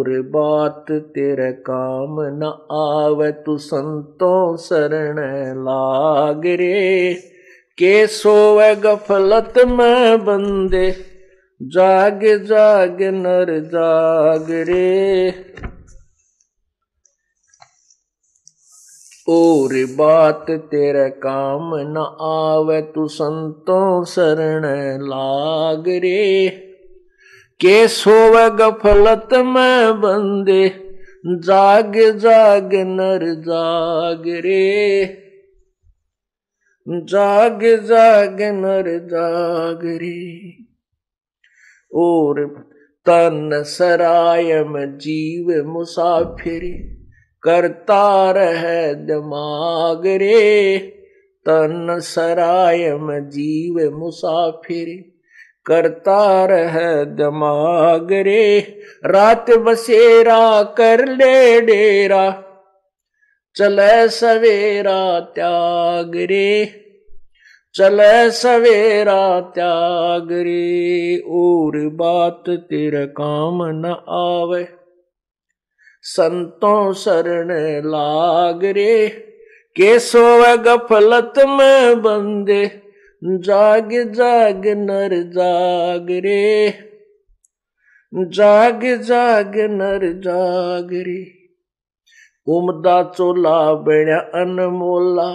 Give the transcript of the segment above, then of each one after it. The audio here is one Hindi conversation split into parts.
और बात तेरे काम न आवे तू संतों शरण लाग रे। के सोवे गफलत में बंदे जाग जाग नर जाग रे। और बात तेरे काम न आवे तू संतों शरण लाग रे। के सोवे गफलत में बंदे जाग जाग नर जाग रे। जाग जाग नर जाग रे। और तन सराय में जीव मुसाफिर करता रहे दिमाग रे। तन सराय में जीव मुसाफिर करता रहे दिमाग रे। रात बसेरा कर ले डेरा चले सवेरा त्याग रे। चले सवेरा त्याग रे। और बात तेरे काम न आवे संतों शरण लाग रे। के सोवे गफलत में बंदे जाग जाग नर जाग रे। जाग जाग नर जाग रे। उमदा चोला बड़ा अनमोला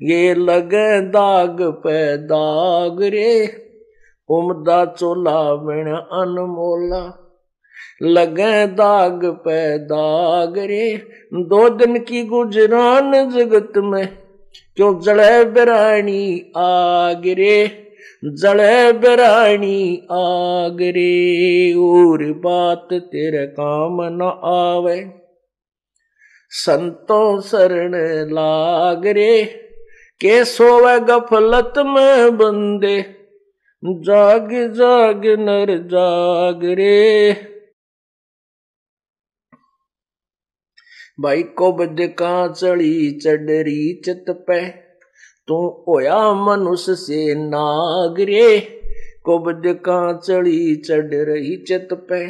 ये लगे दाग पे दाग रे। उमदा चोला बड़ा अनमोला लगे दाग पे दाग रे। दो दिन की गुजरान जगत में क्यों जड़े बिरानी आग रे। जड़े बिरानी आग रे। और बात तेरे काम न आवे संतों शरण लाग रे। के सोवे गफलत में बंदे जाग जाग नर जाग रे। भाई कोबद का चढ़ी चढ़री चित पे तू होया मनुष्य से नाग रे। कोबद का चढ़ी चढ़ रही चित पे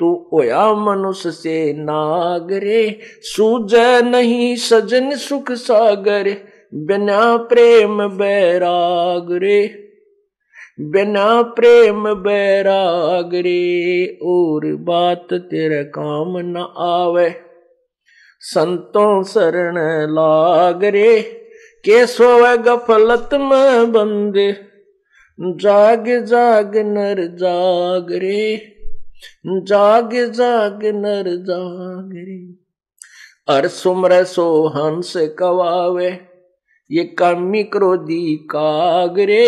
तू होया मनुष्य से नाग रे। सूझे नहीं सजन सुख सागर बिना प्रेम बैराग रे। बिना प्रेम बैराग रे। और बात तेरे काम न आवे संतों शरण लाग रे। के सोवे गफलत में बंदे जाग जाग नर जाग रे। जाग जाग नर जाग रे। अर सुमर सो हंस कवावे ये कामी क्रोधी काग रे।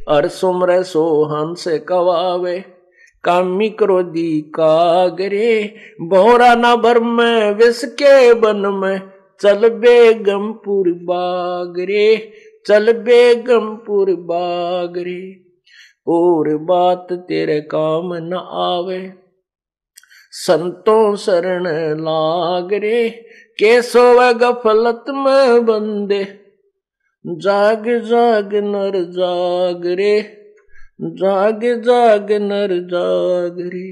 अर सुमर सो हंस कवावे कामी क्रोधी काग रे। भौरा न भर में विष के बन में चल बेगमपुर बाग रे। चल बेगमपुर बाग रे। और बात तेरे काम न आवे संतों शरण लाग रे। के सोवे गफलत में बंदे जाग जाग नर जाग रे। जाग जाग नर जाग रे।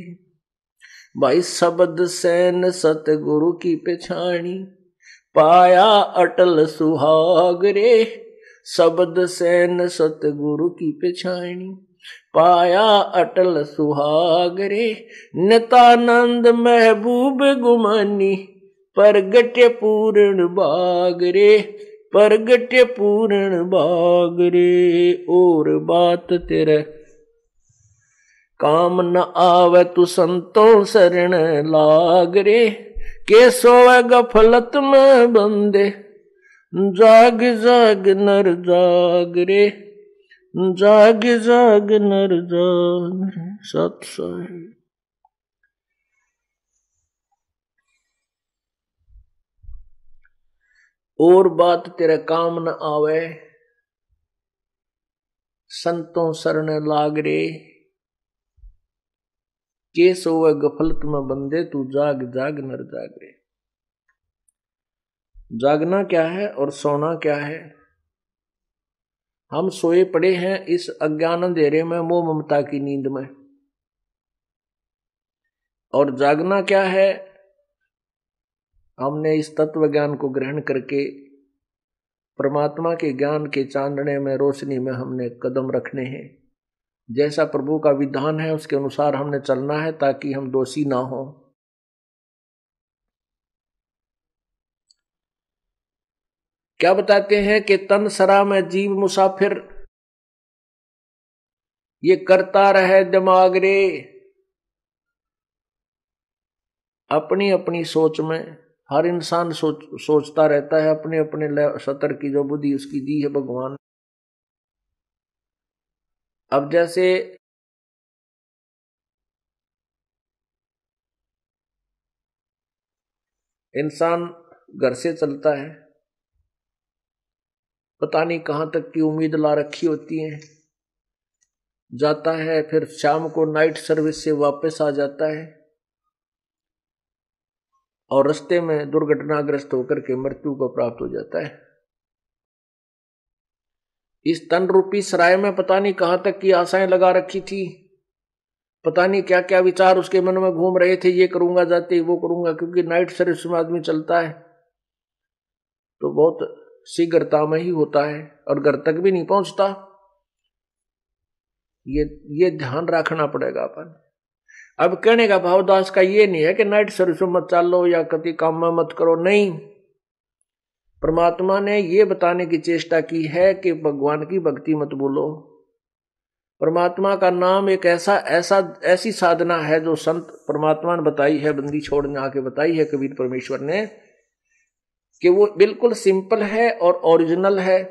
भाई शब्द सैन सतगुरु की पछाणी पाया अटल सुहाग रे। शब्द सैन सतगुरु की पछाणी पाया अटल सुहाग रे। नितानंद महबूब गुमानी परगट्य पूर्ण बाग रे। परगट्य पूर्ण बाग रे। और बात तेरे काम न आवे तू संतों शरण लाग रे। के सोवे गफलत में बंदे जाग जाग नर जाग रे। जाग जाग नर जाग रे। सत साहिब। और बात तेरे काम न आवे संतों शरण लाग रे। के सोवे गफलत में बंदे तू जाग जाग नर जाग रे। जागना क्या है और सोना क्या है? हम सोए पड़े हैं इस अज्ञान अंधेरे में मोह ममता की नींद में और जागना क्या है? हमने इस तत्व ज्ञान को ग्रहण करके परमात्मा के ज्ञान के चांदने में, रोशनी में हमने कदम रखने हैं। जैसा प्रभु का विधान है उसके अनुसार हमने चलना है ताकि हम दोषी ना हो। क्या बताते हैं कि तन सरा में जीव मुसाफिर, ये करता रहे दिमाग रे। अपनी अपनी सोच में हर इंसान सोचता रहता है, अपने अपने सतर की जो बुद्धि उसकी दी है भगवान। अब जैसे इंसान घर से चलता है, पता नहीं कहां तक की उम्मीद ला रखी होती है, जाता है, फिर शाम को नाइट सर्विस से वापस आ जाता है और रास्ते में दुर्घटनाग्रस्त होकर के मृत्यु को प्राप्त हो जाता है। इस तन रूपी सराय में पता नहीं कहां तक की आशाएं लगा रखी थी, पता नहीं क्या क्या विचार उसके मन में घूम रहे थे, ये करूंगा जाते वो करूंगा, क्योंकि नाइट सर्विस में आदमी चलता है तो बहुत शीघ्रता में ही होता है और घर तक भी नहीं पहुंचता। ये ध्यान रखना पड़ेगा अपन। अब कहने का भावदास का ये नहीं है कि नाइट सर्विस में मत चालो या कति काम में मत करो, नहीं। परमात्मा ने ये बताने की चेष्टा की है कि भगवान की भक्ति मत भूलो। परमात्मा का नाम एक ऐसी साधना है जो संत परमात्मा ने बताई है, बंदी छोड़ने आके बताई है कबीर परमेश्वर ने, कि वो बिल्कुल सिंपल है और ओरिजिनल है।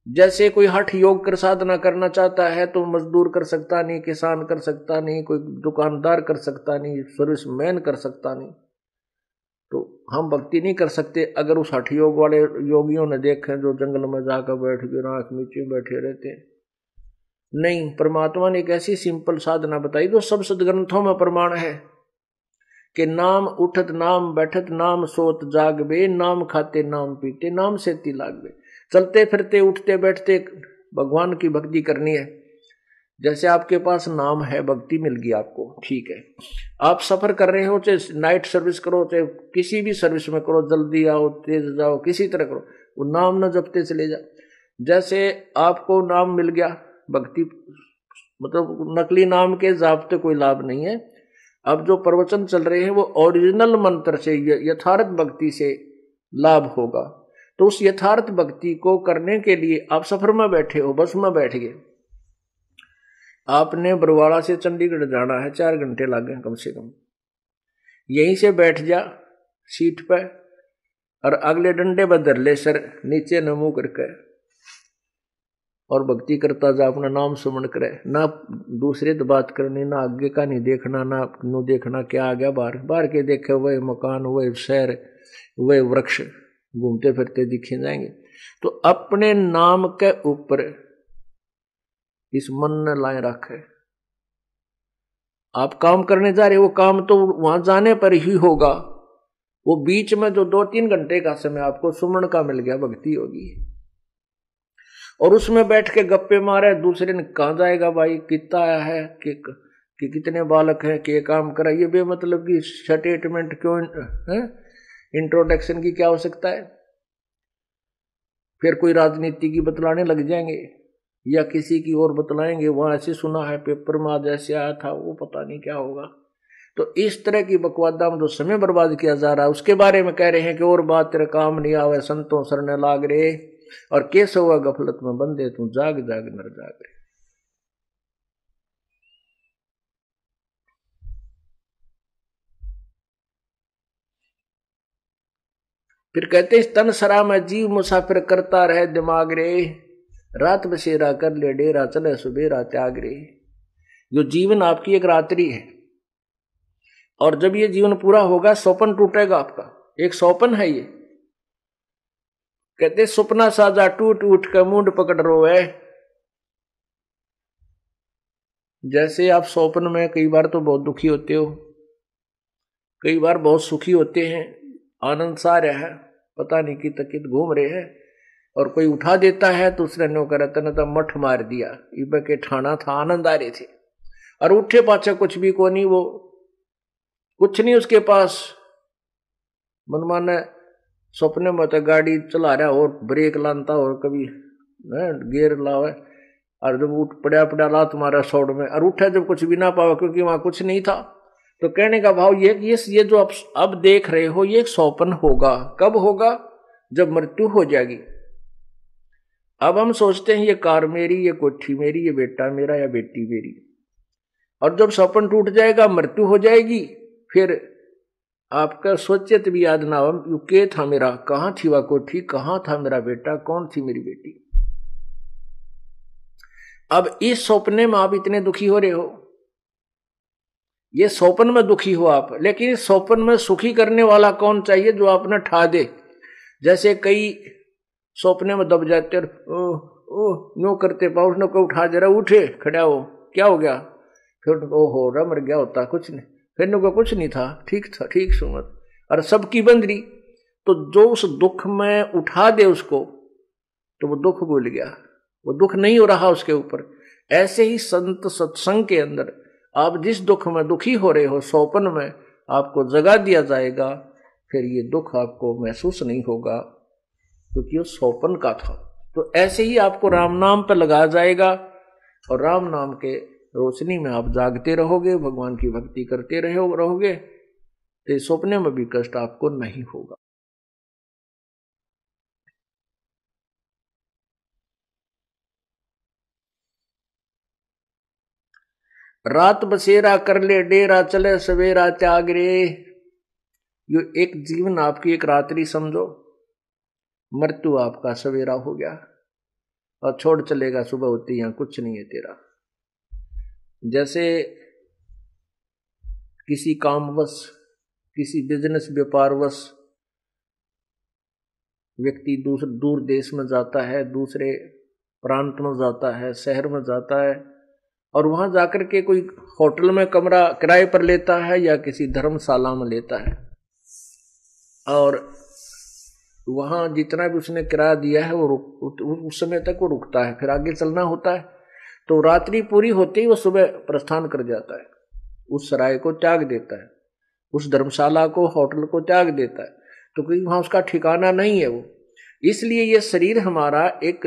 जैसे कोई हठ योग कर साधना करना चाहता है तो मजदूर कर सकता नहीं, किसान कर सकता नहीं, कोई दुकानदार कर सकता नहीं, सर्विसमैन कर सकता नहीं, तो हम भक्ति नहीं कर सकते अगर उस हठ योग वाले योगियों ने देखे जो जंगल में जाकर बैठ के आंख नीचे बैठे रहते। नहीं, परमात्मा ने एक ऐसी सिंपल साधना बताई जो सब सदग्रंथों में प्रमाण है कि नाम उठत नाम बैठत नाम सोत जागबे, नाम खाते नाम पीते नाम सेती लागबे। चलते फिरते उठते बैठते भगवान की भक्ति करनी है। जैसे आपके पास नाम है, भक्ति मिल गई आपको, ठीक है। आप सफर कर रहे हो, चाहे नाइट सर्विस करो चाहे किसी भी सर्विस में करो, जल्दी आओ तेज जाओ किसी तरह करो, वो नाम न जपते चले जाओ। जैसे आपको नाम मिल गया, भक्ति मतलब नकली नाम के जापते कोई लाभ नहीं है। अब जो प्रवचन चल रहे हैं वो ओरिजिनल मंत्र से, यथार्थ भक्ति से लाभ होगा। तो उस यथार्थ भक्ति को करने के लिए आप सफर में बैठे हो, बस में बैठ गए, आपने बरवाड़ा से चंडीगढ़ जाना है, 4 घंटे लगे कम से कम। यहीं से बैठ जा सीट पे और अगले डंडे बदल ले, सर नीचे न मुंह करके, और भक्ति करता जा, अपना नाम सुमन करे। ना दूसरे तो बात करनी, ना आगे का नहीं देखना, ना नो देखना क्या आ गया बाहर, बाहर के देखे वही मकान, वही शहर, वही वृक्ष घूमते फिरते दिखे जाएंगे। तो अपने नाम के ऊपर इस मन ने लाए रखे। आप काम करने जा रहे, वो काम तो वहां जाने पर ही होगा, वो बीच में जो 2-3 घंटे का समय आपको सुमन का मिल गया, भक्ति होगी। और उसमें बैठ के गप्पे मारे, दूसरे ने कहाँ जाएगा भाई, कितना आया है कि कितने बालक हैं, कि काम करा, ये बेमतलब की स्टेटमेंट क्यों है, इंट्रोडक्शन की क्या आवश्यकता है। फिर कोई राजनीति की बतलाने लग जाएंगे या किसी की और बतलाएंगे, वहां ऐसे सुना है पेपर में आज ऐसे आया था, वो पता नहीं क्या होगा। तो इस तरह की बकवादा में जो समय बर्बाद किया जा रहा है उसके बारे में कह रहे हैं कि और बात तेरे काम नहीं आवे, संतों सरने लाग रे, और कैसे हुआ गफलत में बंदे तू जाग जाग नर जाग रे। फिर कहते तन सरा में जीव मुसाफिर करता रहे दिमाग रे, रात बसेरा कर ले डेरा चले सुबेरा त्याग रे। जो जीवन आपकी एक रात्रि है, और जब ये जीवन पूरा होगा सौपन टूटेगा आपका, एक सौपन है ये। कहते सपना साजा टूट उठ कर मुंड पकड़ रोए। जैसे आप सौपन में कई बार तो बहुत दुखी होते हो, कई बार बहुत सुखी होते हैं, आनंद सा रहा है, पता नहीं कि तकित घूम रहे हैं, और कोई उठा देता है तो उसने नो कर तो मठ मार दिया, इब के ठाना था, आनंद आ रहे थे, और उठे पाछे कुछ भी को नहीं, वो कुछ नहीं उसके पास, मनमाना सपने में तो गाड़ी चला रहा और ब्रेक लानता और कभी गियर लावे, और जब उठ पड़ा पड़ा ला तुम्हारा सौड़ में, और उठा जब कुछ भी ना पावा क्योंकि वहां कुछ नहीं था। तो कहने का भाव ये जो आप अब देख रहे हो ये एक स्वप्न होगा। कब होगा? जब मृत्यु हो जाएगी। अब हम सोचते हैं ये कार मेरी, ये कोठी मेरी, ये बेटा मेरा या बेटी मेरी, और जब स्वप्न टूट जाएगा, मृत्यु हो जाएगी, फिर आपका सोचित भी याद ना हो के था मेरा, कहां थी वह कोठी, कहां था मेरा बेटा, कौन थी मेरी बेटी। अब इस सपने में आप इतने दुखी हो रहे हो, ये स्वप्न में दुखी हो आप, लेकिन इस स्वप्न में सुखी करने वाला कौन चाहिए जो आप ना ठा दे। जैसे कई सपने में दब जाते नो करते पाउस नो को उठा दे रहा, उठे खड़ा हो, क्या हो गया, फिर ओ हो रहा मर गया होता कुछ नहीं, फिर नो को कुछ नहीं था, ठीक सुमत, और सबकी बंदरी। तो जो उस दुख में उठा दे उसको, तो वो दुख भूल गया, वो दुख नहीं हो रहा उसके ऊपर। ऐसे ही संत सत्संग के अंदर आप जिस दुख में दुखी हो रहे हो, स्वप्न में आपको जगा दिया जाएगा, फिर ये दुख आपको महसूस नहीं होगा क्योंकि वो स्वप्न का था। तो ऐसे ही आपको राम नाम पर लगा जाएगा, और राम नाम के रोशनी में आप जागते रहोगे, भगवान की भक्ति करते रहोगे, तो सपने में भी कष्ट आपको नहीं होगा। रात बसेरा कर ले डेरा, चले सवेरा त्यागरे। यो एक जीवन आपकी एक रात्रि समझो, मृत्यु आपका सवेरा हो गया, और छोड़ चलेगा सुबह होती, यहां कुछ नहीं है तेरा। जैसे किसी कामवश, किसी बिजनेस व्यापारवश व्यक्ति दूर देश में जाता है, दूसरे प्रांत में जाता है, शहर में जाता है, और वहां जाकर के कोई होटल में कमरा किराए पर लेता है या किसी धर्मशाला में लेता है, और वहां जितना भी उसने किराया दिया है वो उस समय तक वो रुकता है, फिर आगे चलना होता है। तो रात्रि पूरी होते ही वो सुबह प्रस्थान कर जाता है, उस सराय को त्याग देता है, उस धर्मशाला को, होटल को त्याग देता है, तो कहीं वहां उसका ठिकाना नहीं है वो। इसलिए ये शरीर हमारा एक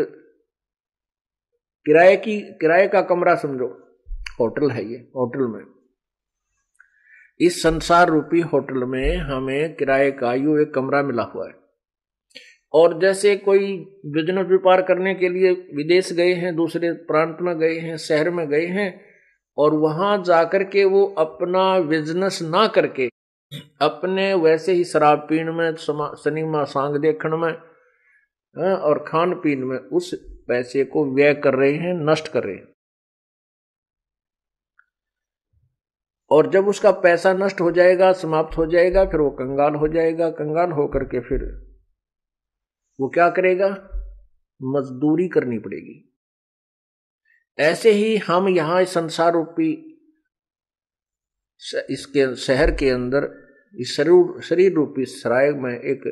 किराए का कमरा समझो, होटल है ये। होटल में, इस संसार रूपी होटल में हमें किराए का यूं एक कमरा मिला हुआ है। और जैसे कोई बिजनेस व्यापार करने के लिए विदेश गए हैं, दूसरे प्रांत में गए हैं, शहर में गए हैं, और वहां जाकर के वो अपना बिजनेस ना करके अपने वैसे ही शराब पीण में, सिनेमा सांग देखने में और खान पीन में उस पैसे को व्यय कर रहे हैं, नष्ट कर रहे हैं। और जब उसका पैसा नष्ट हो जाएगा, समाप्त हो जाएगा, फिर वो कंगाल हो जाएगा। कंगाल होकर के फिर वो क्या करेगा? मजदूरी करनी पड़ेगी। ऐसे ही हम यहां संसार रूपी इसके शहर के अंदर इस शरीर रूपी सराय में एक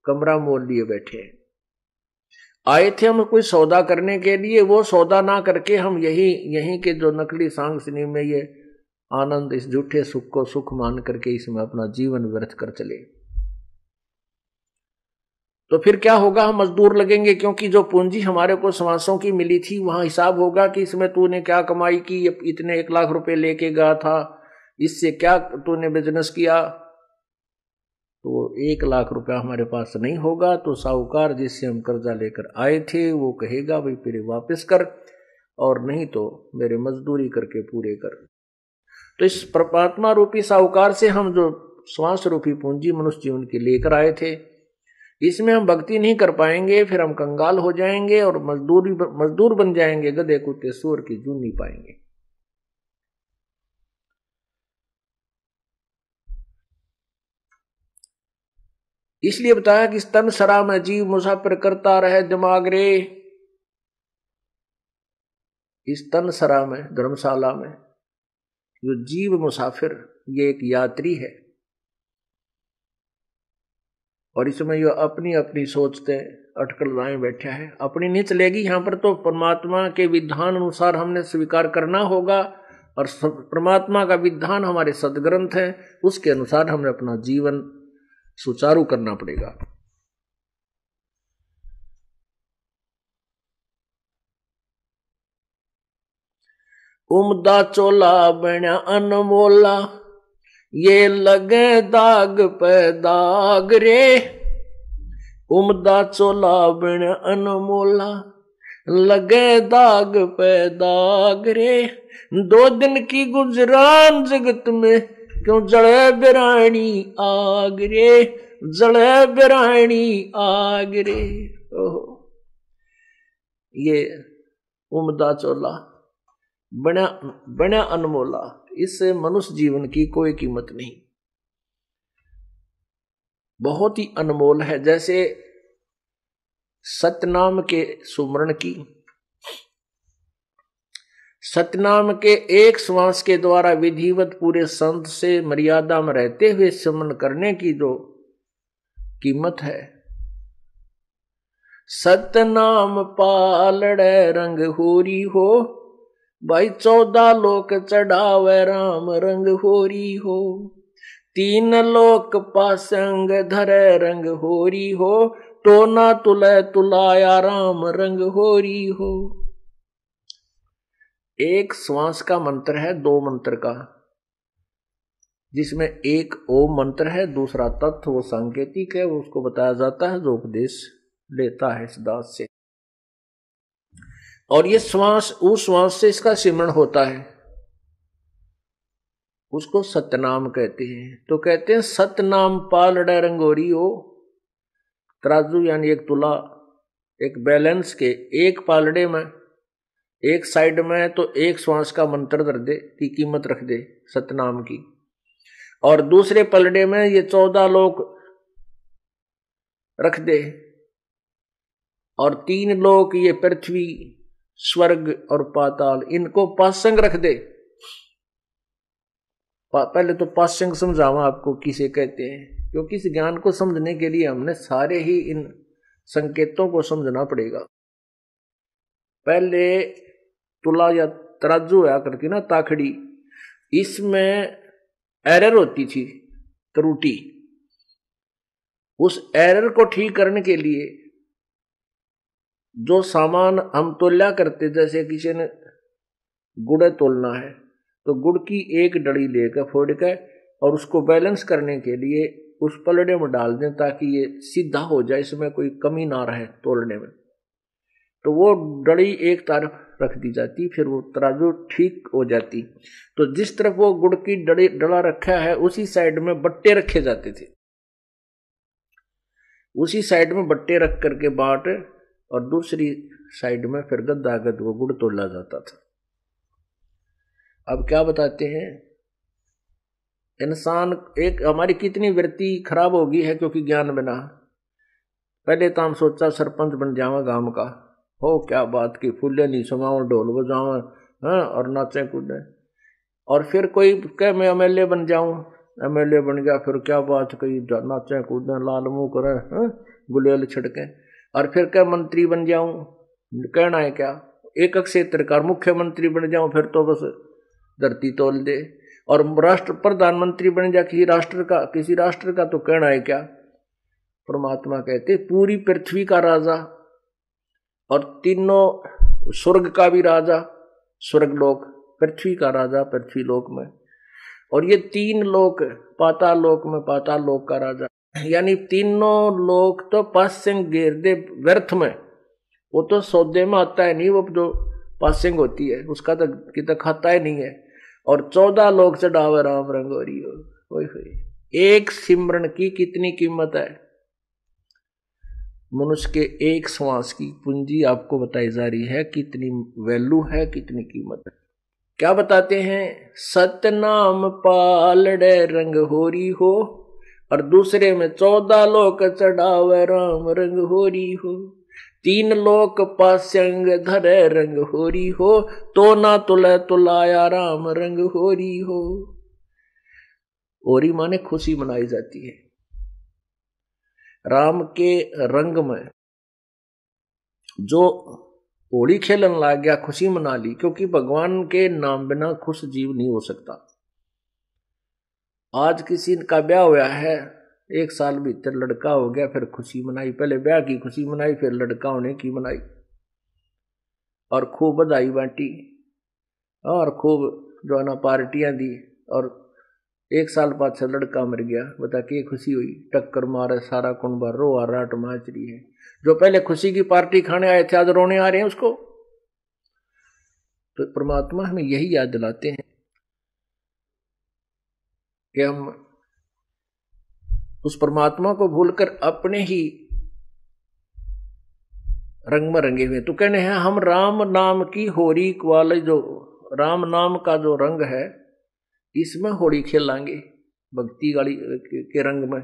कमरा मोल लिए बैठे हैं। आए थे हम कोई सौदा करने के लिए, वो सौदा ना करके हम यही के जो नकली सांग सिनेमा में ये आनंद, इस झूठे सुख को सुख मान करके इसमें अपना जीवन व्यर्थ कर चले। तो फिर क्या होगा? हम मजदूर लगेंगे, क्योंकि जो पूंजी हमारे को समासों की मिली थी वहां हिसाब होगा कि इसमें तूने क्या कमाई की, इतने 1 लाख रुपए लेके गया था, इससे क्या तूने बिजनेस किया। तो 1 लाख रुपया हमारे पास नहीं होगा, तो साहूकार जिससे हम कर्जा लेकर आए थे वो कहेगा भाई फिर वापस कर, और नहीं तो मेरे मजदूरी करके पूरे कर। तो इस परमात्मा रूपी साहूकार से हम जो श्वास रूपी पूंजी मनुष्य जीवन के लेकर आए थे, इसमें हम भक्ति नहीं कर पाएंगे, फिर हम कंगाल हो जाएंगे और मजदूर बन जाएंगे, गधे कुत्ते सूअर की जून नहीं पाएंगे। इसलिए बताया कि तन सरा में जीव मुसाफिर करता रहे दिमाग रे। इस तन सरा में, धर्मशाला में, जो जीव मुसाफिर, ये एक यात्री है, और इसमें यो अपनी अपनी सोचते अटकल लाए बैठा है। अपनी नहीं चलेगी यहां पर, तो परमात्मा के विधान अनुसार हमने स्वीकार करना होगा, और परमात्मा का विधान हमारे सदग्रंथ है, उसके अनुसार हमें अपना जीवन सुचारू करना पड़ेगा। उमदा चोला बण्या अनमोला, ये लगे दाग पे दाग रे। उमदा चोला बण्या अनमोला, लगे दाग पे दाग रे। 2 दिन की गुजरान जगत में, क्यों जड़े बिरानी आग रे, जड़े बिरानी आग रे। ओहो, ये उमदा चोला बण्या अनमोला, इससे मनुष्य जीवन की कोई कीमत नहीं, बहुत ही अनमोल है। जैसे सतनाम के सुमरण की, सतनाम के एक श्वास के द्वारा विधिवत पूरे संत से मर्यादा में रहते हुए सुमरण करने की जो कीमत है। सतनाम पालड़े रंग होरी हो, भाई 14 लोक चढ़ावे राम रंग होरी हो। 3 लोक पासंग धरे रंग होरी हो, तो ना तुले तुलाया राम रंग होरी हो। एक श्वास का मंत्र है 2 मंत्र का, जिसमें एक ओम मंत्र है, दूसरा तत्व वो सांकेतिक है, उसको बताया जाता है जो उपदेश लेता है इस दास से। और ये श्वास, उस श्वास से इसका सिमरण होता है, उसको सतनाम कहते हैं। तो कहते हैं सतनाम पालड़े रंगोरी हो। तराजू यानी एक तुला, एक बैलेंस के एक पालड़े में, एक साइड में तो एक श्वास का मंत्र धर दे की कीमत रख दे सतनाम की, और दूसरे पलड़े में ये 14 लोक रख दे, और 3 लोक ये पृथ्वी स्वर्ग और पाताल, इनको पासंग रख दे। पहले तो पासंग समझावा आपको किसे कहते हैं, क्योंकि इस ज्ञान को समझने के लिए हमने सारे ही इन संकेतों को समझना पड़ेगा। पहले तुला या तराजू हुआ करती ना, ताखड़ी, इसमें एरर होती थी, त्रुटि। उस एरर को ठीक करने के लिए जो सामान हम तोल्या करते, जैसे किसी ने गुड़ तोलना है तो गुड़ की एक डड़ी लेकर फोड़ के और उसको बैलेंस करने के लिए उस पलड़े में डाल दें ताकि ये सीधा हो जाए, इसमें कोई कमी ना रहे तोलने में। तो वो डड़ी एक तरफ रख दी जाती, फिर वो तराजू ठीक हो जाती। तो जिस तरफ वो गुड़ की डला रखा है उसी साइड में बट्टे रखे जाते थे, उसी साइड में बट्टे रख करके बाट, और दूसरी साइड में फिर गद्दागद वो गुड़ तोला जाता था। अब क्या बताते हैं, इंसान एक हमारी कितनी वृत्ति खराब हो गई है क्योंकि ज्ञान बिना। पहले तो हम सोचा सरपंच बन जावा गांव का, हो क्या बात की, फूले नहीं समाओ, ढोल बजाओ, हाँ, और नाचे कूदे। और फिर कोई कह मैं एमएलए बन जाऊं, एमएलए बन गया, फिर क्या बात कही, नाचे कूदे, लाल मुंह करे, गुलेल छिड़के। और फिर क्या मंत्री बन जाऊं, कहना है क्या, एक क्षेत्र का मुख्यमंत्री बन जाऊं, फिर तो बस धरती तोल दे। और राष्ट्र प्रधानमंत्री बन जा किसी राष्ट्र का तो कहना है क्या। परमात्मा कहते पूरी पृथ्वी का राजा और तीनों स्वर्ग का भी राजा, स्वर्गलोक, पृथ्वी का राजा पृथ्वी लोक में, और ये 3 लोक पाताल लोक में पाताल लोक का राजा। यानी तीनों लोक तो पासिंग घेर दे व्यर्थ में, वो तो सौदे में आता है नहीं, वो जो पासिंग होती है उसका तो कितना खाता ही नहीं है। और 14 लोक चढ़ावे राम रंगोरी हो। एक सिमरन की कितनी कीमत है, मनुष्य के एक श्वास की पूंजी आपको बताई जा रही है, कितनी वैल्यू है, कितनी कीमत है। क्या बताते हैं, सतनाम पालड़े रंग होरी हो, और दूसरे में 14 लोक चढ़ावे राम रंग होरी हो। 3 लोक पास्यंग धरे रंग होरी हो, तो ना तुले तुलाया राम रंग होरी हो। होरी माने खुशी मनाई जाती है। राम के रंग में जो होली खेलन लग गया, खुशी मना ली, क्योंकि भगवान के नाम बिना खुश जीव नहीं हो सकता। आज किसी का ब्याह हुआ है, 1 साल भीतर लड़का हो गया, फिर खुशी मनाई, पहले ब्याह की खुशी मनाई, फिर लड़का होने की मनाई, और खूब बधाई बांटी, और खूब जो है ना पार्टियां दी, और 1 साल बाद से लड़का मर गया। बता के खुशी हुई, टक्कर मारे सारा कुंबा, रो राट माच रही है। जो पहले खुशी की पार्टी खाने आए थे आज रोने आ रहे हैं उसको। तो परमात्मा हमें यही याद दिलाते हैं कि हम उस परमात्मा को भूलकर अपने ही रंग में रंगे हुए। तो कहने हैं हम राम नाम की होली वाले, जो राम नाम का जो रंग है इसमें होली खेलेंगे, भक्ति गाड़ी के रंग में,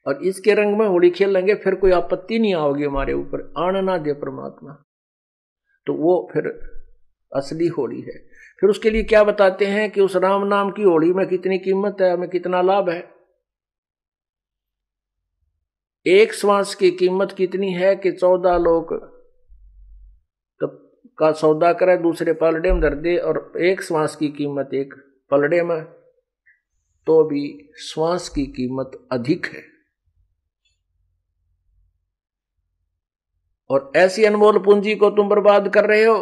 और इसके रंग में होली खेलेंगे, फिर कोई आपत्ति नहीं आओगी हमारे ऊपर, आने ना दे परमात्मा। तो वो फिर असली होली है। फिर उसके लिए क्या बताते हैं कि उस राम नाम की होली में कितनी कीमत है, हमें कितना लाभ है। एक श्वास की कीमत कितनी है कि 14 लोग का सौदा करे, दूसरे पलड़े में धर दे, और एक श्वास की कीमत एक पलड़े में, तो भी श्वास की कीमत अधिक है। और ऐसी अनमोल पूंजी को तुम बर्बाद कर रहे हो।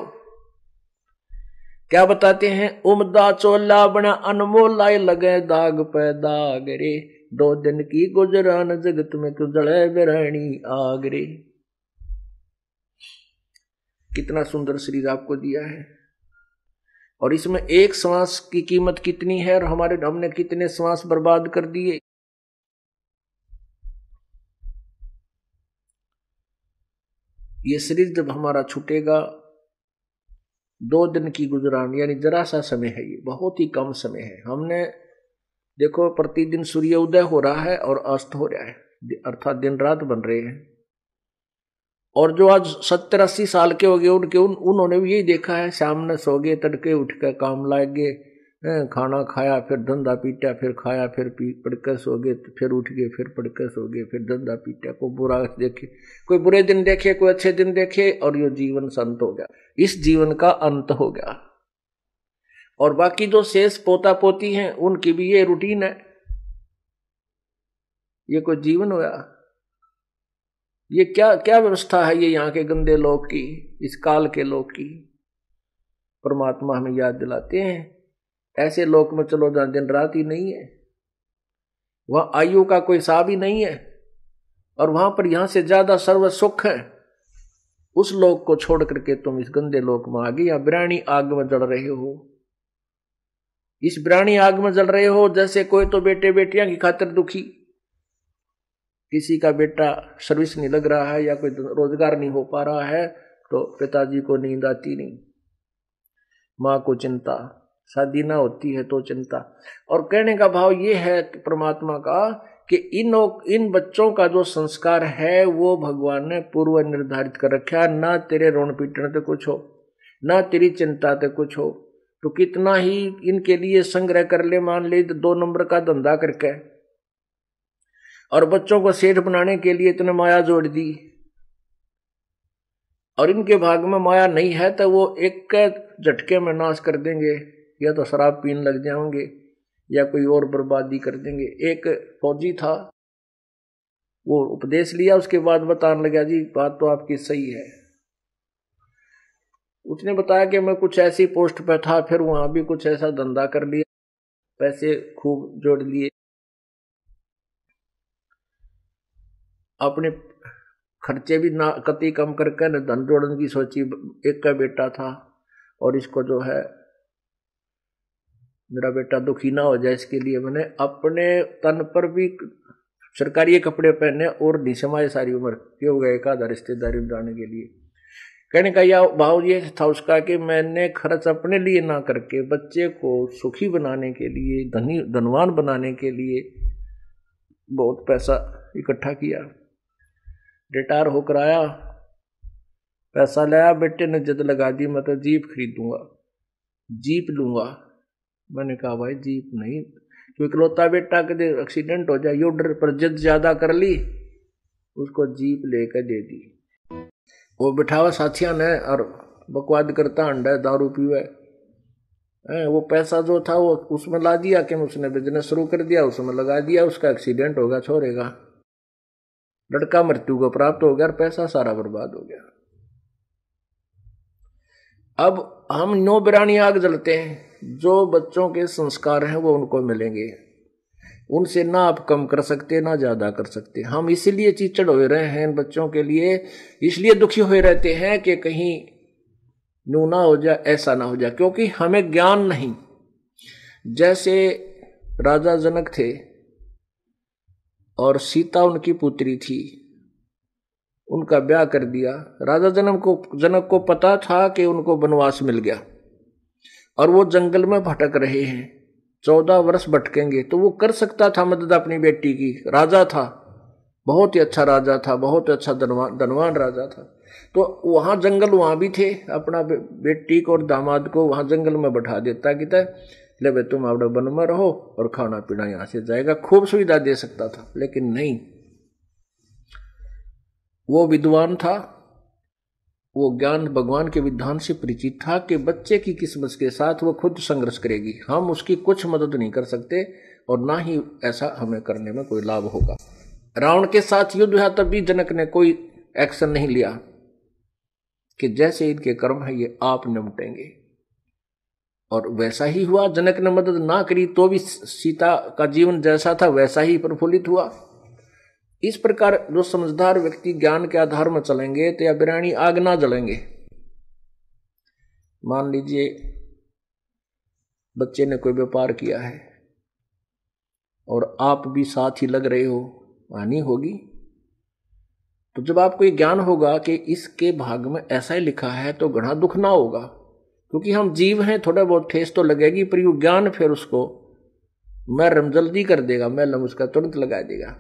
क्या बताते हैं, उमदा चोला बना अनमोल आए लगे दाग पे दाग रे, 2 दिन की गुजरान जगत में कुजड़े बिरानी आग रे। कितना सुंदर शरीर आपको दिया है, और इसमें एक श्वास की कीमत कितनी है, और हमने कितने श्वास बर्बाद कर दिए। ये शरीर जब हमारा छूटेगा, 2 दिन की गुजरान, यानी जरा सा समय है, ये बहुत ही कम समय है। हमने देखो प्रतिदिन सूर्य उदय हो रहा है और अस्त हो रहा है, अर्थात दिन रात बन रहे हैं। और जो आज 70-80 साल के हो गए उन्होंने भी यही देखा है, शाम ने सो गए, तड़के उठ कर काम लाग गए, खाना खाया, फिर धंधा पीटा, फिर खाया, फिर पढ़कर सो गए, फिर उठ गए, फिर पढ़कर सो गए, फिर धंधा पीटा। कोई बुरा देखे, कोई बुरे दिन देखे, कोई अच्छे दिन देखे, और ये जीवन संत हो गया, इस जीवन का अंत हो गया। और बाकी जो शेष पोता पोती हैं उनकी भी ये रूटीन है। ये कोई जीवन हुआ? ये क्या क्या व्यवस्था है ये यहाँ के गंदे लोग की, इस काल के लोग की। परमात्मा हमें याद दिलाते हैं, ऐसे लोक में चलो जहां दिन रात ही नहीं है, वहां आयु का कोई हिसाब ही नहीं है, और वहां पर यहां से ज्यादा सर्व सुख है। उस लोक को छोड़ करके तुम इस गंदे लोक में आ गए, या बिरानी आग में जल रहे हो। इस बिरानी आग में जल रहे हो, जैसे कोई तो बेटे बेटियां की खातिर दुखी, किसी का बेटा सर्विस नहीं लग रहा है, या कोई रोजगार नहीं हो पा रहा है, तो पिताजी को नींद आती नहीं, माँ को चिंता, शादी ना होती है तो चिंता। और कहने का भाव ये है परमात्मा का कि इन बच्चों का जो संस्कार है वो भगवान ने पूर्व निर्धारित कर रखा है। ना तेरे रोन पीटने ते कुछ हो, ना तेरी चिंता ते कुछ हो, तो कितना ही इनके लिए संग्रह कर ले, मान ले 2 नंबर का धंधा करके, और बच्चों को सेठ बनाने के लिए इतने माया जोड़ दी, और इनके भाग में माया नहीं है तो वो एक झटके में नाश कर देंगे, या तो शराब पीने लग जाएंगे, या कोई और बर्बादी कर देंगे। एक फौजी था, वो उपदेश लिया, उसके बाद बताने लगा, जी बात तो आपकी सही है। उसने बताया कि मैं कुछ ऐसी पोस्ट पे था, फिर वहां भी कुछ ऐसा धंधा कर लिया, पैसे खूब जोड़ लिए, अपने खर्चे भी ना कति कम करके न धन जोड़ने की सोची। एक का बेटा था, और इसको जो है मेरा बेटा दुखी ना हो जाए, इसके लिए मैंने अपने तन पर भी सरकारी कपड़े पहने और निशमाए सारी उम्र, ये हो गया एक आधा रिश्तेदारी बनाने के लिए। कहने का यह भाव ये था उसका कि मैंने खर्च अपने लिए ना करके बच्चे को सुखी बनाने के लिए, धनवान बनाने के लिए बहुत पैसा इकट्ठा किया। रिटायर होकर आया, पैसा लाया, बेटे ने जिद लगा दी, मैं तो जीप खरीदूंगा, जीप लूंगा। मैंने कहा भाई जीप नहीं, क्योंकि इकलौता बेटा कदे एक्सीडेंट हो जाए, योडर पर जिद ज्यादा कर ली, उसको जीप लेकर दे दी। वो बिठावा साथिया ने और बकवाद करता, अंडा दारू पीवे। वो पैसा जो था वो उसमें ला दिया कि उसने बिजनेस शुरू कर दिया, उसमें लगा दिया, उसका एक्सीडेंट होगा, छोड़ेगा, लड़का मृत्यु को प्राप्त हो गया और पैसा सारा बर्बाद हो गया। अब हम 9 बिरानी आग जलते हैं। जो बच्चों के संस्कार हैं वो उनको मिलेंगे, उनसे ना आप कम कर सकते ना ज्यादा कर सकते। हम इसीलिए चिचड़ हो रहे हैं इन बच्चों के लिए, इसलिए दुखी हुए रहते हैं कि कहीं न्यू ना हो जाए, ऐसा ना हो जाए, क्योंकि हमें ज्ञान नहीं। जैसे राजा जनक थे और सीता उनकी पुत्री थी, उनका ब्याह कर दिया। राजा जनक को पता था कि उनको वनवास मिल गया और वो जंगल में भटक रहे हैं, 14 वर्ष भटकेंगे, तो वो कर सकता था मदद अपनी बेटी की। राजा था, बहुत ही अच्छा राजा था, बहुत अच्छा धनवान राजा था। तो वहां जंगल वहां भी थे, अपना बेटी को और दामाद को वहां जंगल में बैठा देता कि ले भाई तुम अपने वन में रहो और खाना पीना यहां से जाएगा, खूब सुविधा दे सकता था। लेकिन नहीं, वो विद्वान था, वो ज्ञान भगवान के विधान से परिचित था कि बच्चे की किस्मत के साथ वो खुद संघर्ष करेगी, हम उसकी कुछ मदद नहीं कर सकते और ना ही ऐसा हमें करने में कोई लाभ होगा। रावण के साथ युद्ध हुआ तब भी जनक ने कोई एक्शन नहीं लिया कि जैसे इनके कर्म है ये आप निपटेंगे, और वैसा ही हुआ। जनक ने मदद ना करी तो भी सीता का जीवन जैसा था वैसा ही प्रफुल्लित हुआ। इस प्रकार जो समझदार व्यक्ति ज्ञान के आधार में चलेंगे तो या बिरानी आग ना जलेंगे। मान लीजिए बच्चे ने कोई व्यापार किया है और आप भी साथ ही लग रहे हो, हानि होगी। तो जब आपको ये ज्ञान होगा कि इसके भाग में ऐसा ही लिखा है तो घना दुख ना होगा, क्योंकि हम जीव हैं, थोड़ा बहुत ठेस तो लगेगी, पर यू ज्ञान फिर उसको मरहम जल्दी कर देगा, मरहम उसका तुरंत लगा देगा,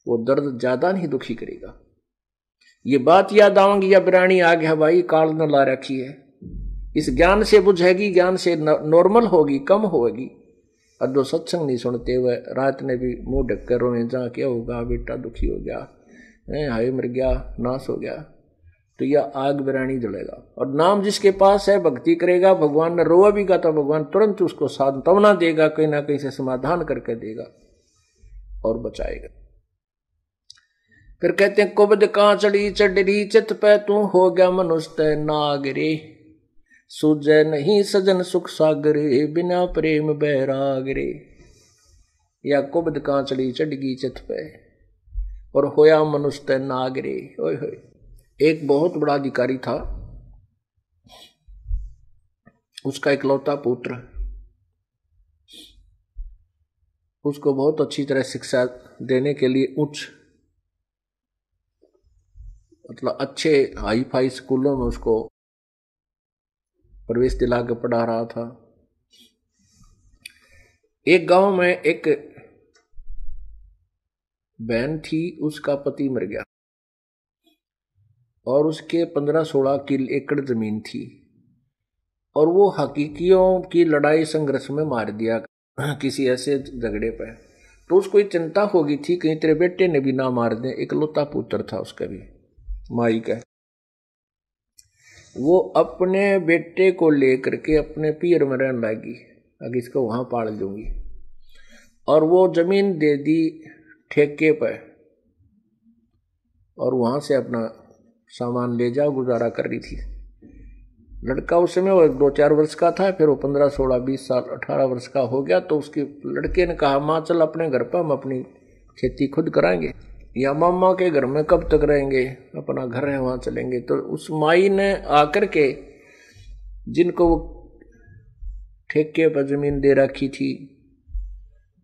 वो दर्द ज्यादा नहीं दुखी करेगा। ये बात याद आवेंगी या बिरानी आ गया भाई काल न ला रखी है, इस ज्ञान से बुझेगी, ज्ञान से नॉर्मल होगी, कम होगी। और जो सत्संग नहीं सुनते हुए रात ने भी मुंह ढक कर रोए, जा क्या होगा बेटा दुखी हो गया, हाय मर गया, नाश हो गया, तो यह आग बिरानी जलेगा। और नाम जिसके पास है भक्ति करेगा, भगवान ने रोआ भी का तो भगवान तुरंत उसको सांत्वना देगा, कहीं ना कहीं से समाधान करके देगा और बचाएगा। फिर कहते हैं कुबद कांचड़ी चढ़ी चित पे तू हो गया मनुष्य नागरे, सूझे नहीं सजन सुख सागरे, बिना प्रेम बैरागरे। या कुबद कांचड़ी चढ़ी चित पे और होया मनुष्य नागरे। ओए होए, एक बहुत बड़ा अधिकारी था, उसका इकलौता पुत्र, उसको बहुत अच्छी तरह शिक्षा देने के लिए उच्च मतलब अच्छे हाई फाई स्कूलों में उसको प्रवेश दिला के पढ़ा रहा था। एक गांव में एक बहन थी, उसका पति मर गया और उसके 15-16 एकड़ जमीन थी, और वो हकीकियों की लड़ाई संघर्ष में मार दिया किसी ऐसे झगड़े पर। तो उसको चिंता होगी थी कहीं तेरे बेटे ने भी ना मार दे, इकलौता पुत्र था उसका भी माई का। वो अपने बेटे को लेकर के अपने पियर में रहने लगी, अगर इसको वहां पाल लूंगी, और वो जमीन दे दी ठेके पर और वहां से अपना सामान ले जाओ, गुजारा कर रही थी। लड़का उस समय वो 2-4 वर्ष का था, फिर वो 15, 16, 20 साल 18 वर्ष का हो गया। तो उसके लड़के ने कहा माँ चल अपने घर पर हम अपनी खेती खुद कराएंगे, या मामा के घर में कब तक रहेंगे, अपना घर है वहां चलेंगे। तो उस माई ने आकर के जिनको वो ठेके पर जमीन दे रखी थी,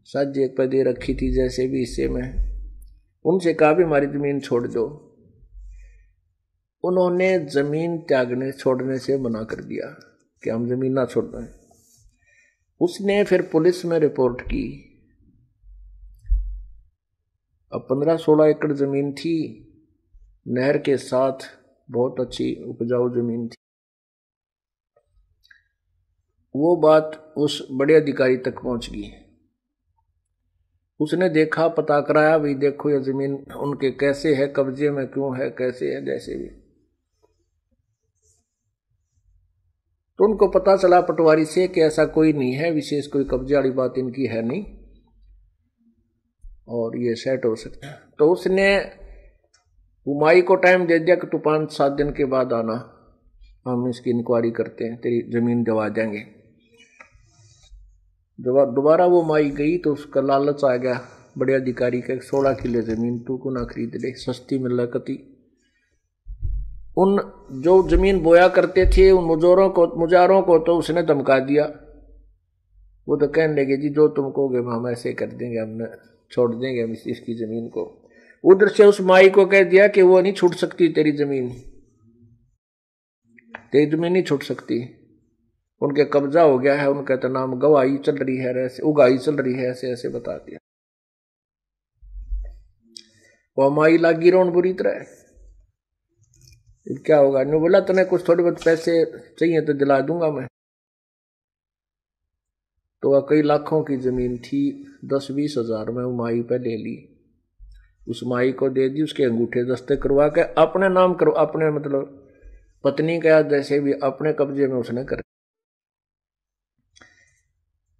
साझे पर दे रखी थी, जैसे भी हिस्से में, उनसे कहा भी हमारी जमीन छोड़ दो। उन्होंने जमीन त्यागने छोड़ने से मना कर दिया कि हम जमीन ना छोड़ रहे। उसने फिर पुलिस में रिपोर्ट की। अब 15-16 एकड़ जमीन थी, नहर के साथ बहुत अच्छी उपजाऊ जमीन थी। वो बात उस बड़े अधिकारी तक पहुंच गई। उसने देखा, पता कराया, भी देखो ये जमीन उनके कैसे है, कब्जे में क्यों है, कैसे है, जैसे भी। तो उनको पता चला पटवारी से कि ऐसा कोई नहीं है, विशेष कोई कब्जे वाली बात इनकी है नहीं और ये सेट हो सकता है। तो उसने उमाई को टाइम दे दिया कि तू 5-7 दिन के बाद आना, हम इसकी इंक्वायरी करते हैं, तेरी जमीन दिलवा देंगे। जब दोबारा वो माई गई तो उसका लालच आ गया बड़े अधिकारी का, 16 किलो जमीन तू को ना खरीद ले, सस्ती मिल रहा कती। उन जो जमीन बोया करते थे उन मुजारों को तो उसने धमका दिया। वो तो कहने लगे जी जो तुम कहोगे हम ऐसे कर देंगे, हमने छोड़ देंगे हम इसकी जमीन को। उधर से उस माई को कह दिया कि वो नहीं छूट सकती तेरी जमीन नहीं छूट सकती, उनके कब्जा हो गया है, उनका तो नाम गवाही चल रही है, ऐसे उगाही चल रही है, ऐसे ऐसे बता दिया। वो माई लागी रोन बुरी तरह, क्या होगा? ने बोला तने कुछ थोड़े बहुत पैसे चाहिए तो दिला दूंगा मैं। तो वह कई लाखों की जमीन थी, 10-20 हजार में वो माई पे ले ली, उस माई को दे दी, उसके अंगूठे दस्ते करवा के अपने नाम करो, अपने मतलब पत्नी का जैसे भी अपने कब्जे में उसने कर।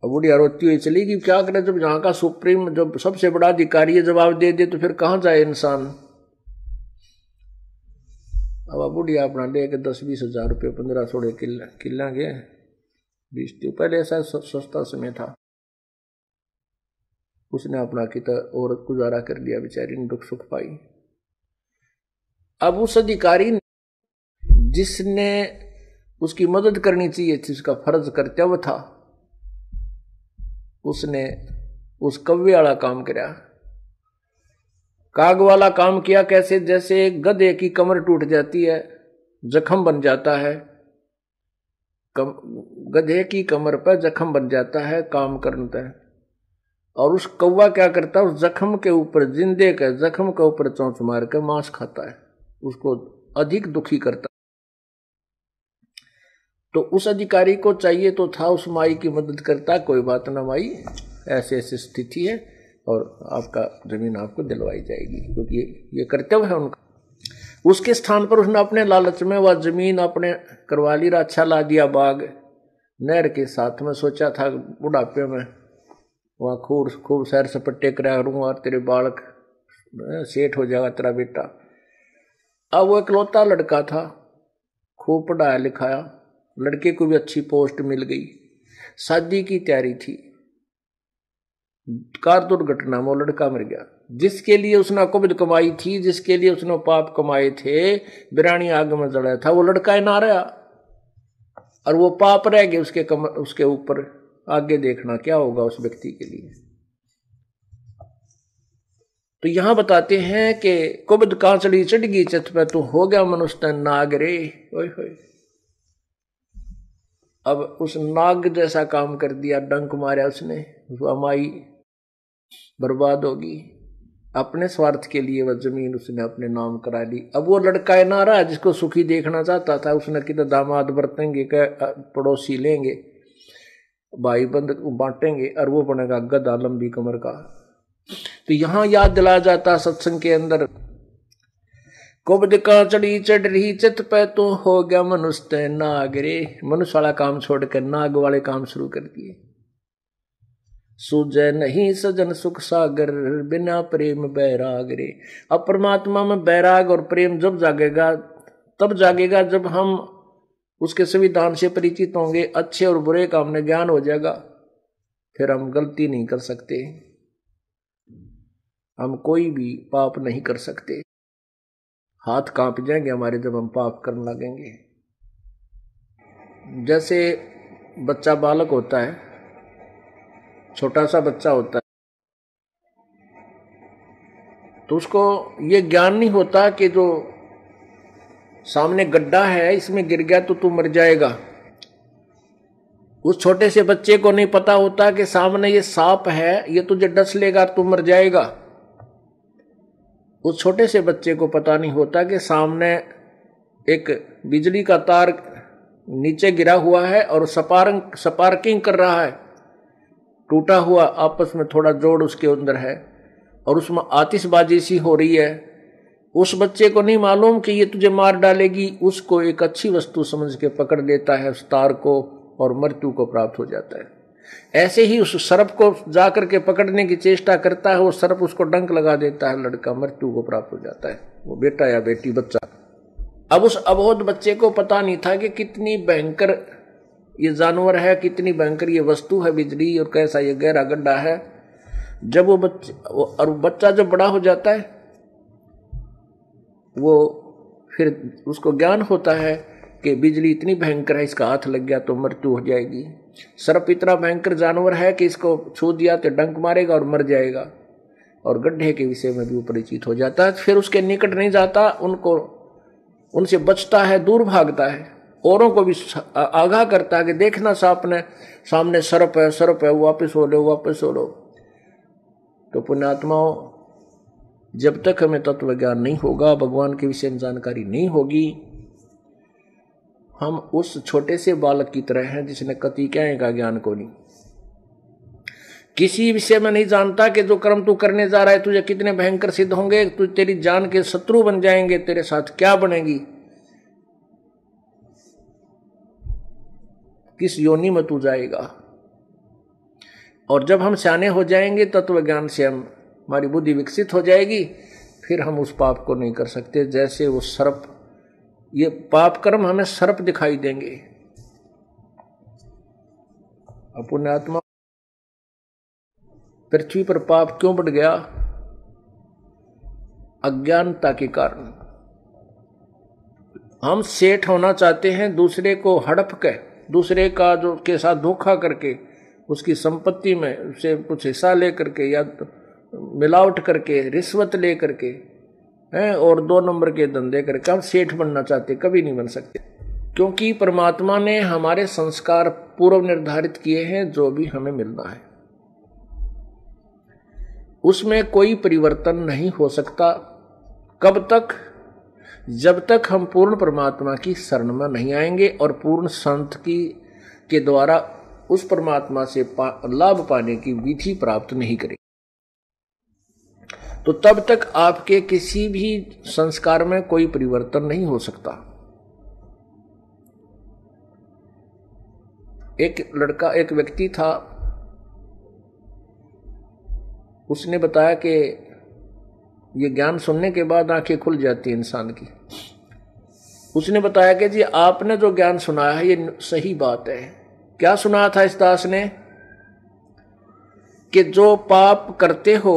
अब बुढ़िया रोती हुई चली कि क्या करे, जब यहाँ का सुप्रीम जब सबसे बड़ा अधिकारी है जवाब दे दे तो फिर कहाँ जाए इंसान। अब बुढ़िया अपना ले के 10-20 हजार रुपये 15-16 किला गए 20 पहले ऐसा सस्ता समय था, उसने अपना किता और गुजारा कर लिया, बेचारी ने दुख सुख पाई। अब उस अधिकारी जिसने उसकी मदद करनी चाहिए थी, उसका फर्ज कर्तव्य था, उसने उस कव्वे वाला काम किया, काग वाला काम किया। कैसे? जैसे गधे की कमर टूट जाती है, जख्म बन जाता है, गधे की कमर पर जख्म बन जाता है काम करता है, और उस कौवा क्या करता है, उस जख्म के ऊपर, जिंदे के जख्म के ऊपर चोंच मार के मांस खाता है, उसको अधिक दुखी करता। तो उस अधिकारी को चाहिए तो था उस माई की मदद करता, कोई बात ना माई ऐसे ऐसी स्थिति है और आपका जमीन आपको दिलवाई जाएगी, क्योंकि ये कर्तव्य है उनका। उसके स्थान पर उसने अपने लालच में वह जमीन अपने करवा ली, अच्छा ला दिया बाग नहर के साथ में। सोचा था बुढ़ापे में वहाँ खूब सैर सपट्टे करूँगा और तेरे बालक सेठ हो जाएगा तेरा बेटा। अब वो इकलौता लड़का था, खूब पढ़ाया लिखाया, लड़के को भी अच्छी पोस्ट मिल गई, शादी की तैयारी थी, कार दुर्घटना में वो लड़का मर गया। जिसके लिए उसने कुबद कमाई थी, जिसके लिए उसने पाप कमाए थे, बिरानी आग में जड़ा था, वो लड़का ही ना रहा और वो पाप रह गए उसके ऊपर। आगे देखना क्या होगा उस व्यक्ति के लिए। तो यहां बताते हैं कि कुबद कांचड़ी चढ़ गई चत पे, तो हो गया मनुष्य नाग रे। ओए होए, अब उस नाग जैसा काम कर दिया, डंक मारा उसने, अमाई बर्बाद होगी। अपने स्वार्थ के लिए वह जमीन उसने अपने नाम करा ली। अब वो लड़का है ना रहा जिसको सुखी देखना चाहता था, उसने कितना दामाद बरतेंगे, पड़ोसी लेंगे, भाई बंद बांटेंगे, और वो बनेगा गधा लंबी कमर का। तो यहां याद दिलाया जाता सत्संग के अंदर, कुबद कांचड़ी चढ़ रही चित पे, तो हो गया मनुष्य नाग रे। मनुष्य वाला काम छोड़कर नाग वाले काम शुरू कर दिए। सूझे नहीं सजन सुख सागर, बिना प्रेम बैराग रे। अब परमात्मा में बैराग और प्रेम जब जागेगा, तब जागेगा जब हम उसके संविधान से परिचित होंगे, अच्छे और बुरे का हमने ज्ञान हो जाएगा, फिर हम गलती नहीं कर सकते, हम कोई भी पाप नहीं कर सकते। हाथ कांप जाएंगे हमारे जब हम पाप करने लगेंगे। जैसे बच्चा बालक होता है, छोटा सा बच्चा होता है, तो उसको ये ज्ञान नहीं होता कि जो सामने गड्ढा है इसमें गिर गया तो तू मर जाएगा। उस छोटे से बच्चे को नहीं पता होता कि सामने ये सांप है, ये तुझे डस लेगा तू मर जाएगा। उस छोटे से बच्चे को पता नहीं होता कि सामने एक बिजली का तार नीचे गिरा हुआ है और स्पार्किंग कर रहा है, टूटा हुआ आपस में थोड़ा जोड़ उसके अंदर है, और उसमें आतिशबाजी सी हो रही है, उस बच्चे को नहीं मालूम कि ये तुझे मार डालेगी, उसको एक अच्छी वस्तु समझ के पकड़ लेता है उस तार को और मृत्यु को प्राप्त हो जाता है। ऐसे ही उस सर्प को जाकर के पकड़ने की चेष्टा करता है, वो सर्प उसको डंक लगा देता है, लड़का मृत्यु को प्राप्त हो जाता है, वो बेटा या बेटी बच्चा। अब उस अबोध बच्चे को पता नहीं था कि कितनी भयंकर ये जानवर है, कितनी भयंकर ये वस्तु है बिजली, और कैसा ये गहरा गड्ढा है। जब वो बच्चा जब बड़ा हो जाता है, वो फिर उसको ज्ञान होता है कि बिजली इतनी भयंकर है, इसका हाथ लग गया तो मृत्यु हो जाएगी। सर्प इतना भयंकर जानवर है कि इसको छू दिया तो डंक मारेगा और मर जाएगा, और गड्ढे के विषय में भी वो परिचित हो जाता है। फिर उसके निकट नहीं जाता, उनसे बचता है, दूर भागता है, औरों को भी आगाह करता है कि देखना सामने सर्प है, वापस हो लो। तो पुण्यात्माओं, जब तक हमें तत्व ज्ञान नहीं होगा, भगवान के विषय में जानकारी नहीं होगी, हम उस छोटे से बालक की तरह हैं जिसने कति क्या का ज्ञान को नहीं, किसी विषय में नहीं जानता कि जो कर्म तू करने जा रहा है तुझे कितने भयंकर सिद्ध होंगे, तू तेरी जान के शत्रु बन जाएंगे, तेरे साथ क्या बनेगी, किस योनि में तू जाएगा। और जब हम सियाने हो जाएंगे, तत्व ज्ञान से हमारी बुद्धि विकसित हो जाएगी, फिर हम उस पाप को नहीं कर सकते। जैसे वो सर्प, ये पाप कर्म हमें सर्प दिखाई देंगे। पुण्यात्मा, पृथ्वी पर पाप क्यों बढ़ गया? अज्ञानता के कारण। हम सेठ होना चाहते हैं, दूसरे को हड़प के, दूसरे का जो के साथ धोखा करके, उसकी संपत्ति में उसे कुछ हिस्सा ले करके या मिलावट करके, रिश्वत ले करके हैं, और 2 नंबर के धंधे करके हम सेठ बनना चाहते, कभी नहीं बन सकते। क्योंकि परमात्मा ने हमारे संस्कार पूर्व निर्धारित किए हैं, जो भी हमें मिलना है उसमें कोई परिवर्तन नहीं हो सकता। कब तक? जब तक हम पूर्ण परमात्मा की शरण में नहीं आएंगे और पूर्ण संत के द्वारा उस परमात्मा से लाभ पाने की विधि प्राप्त नहीं करेंगे, तो तब तक आपके किसी भी संस्कार में कोई परिवर्तन नहीं हो सकता। एक व्यक्ति था, उसने बताया कि ये ज्ञान सुनने के बाद आंखें खुल जाती है इंसान की। उसने बताया कि जी आपने जो ज्ञान सुनाया है ये सही बात है। क्या सुनाया था इस दास ने? कि जो पाप करते हो,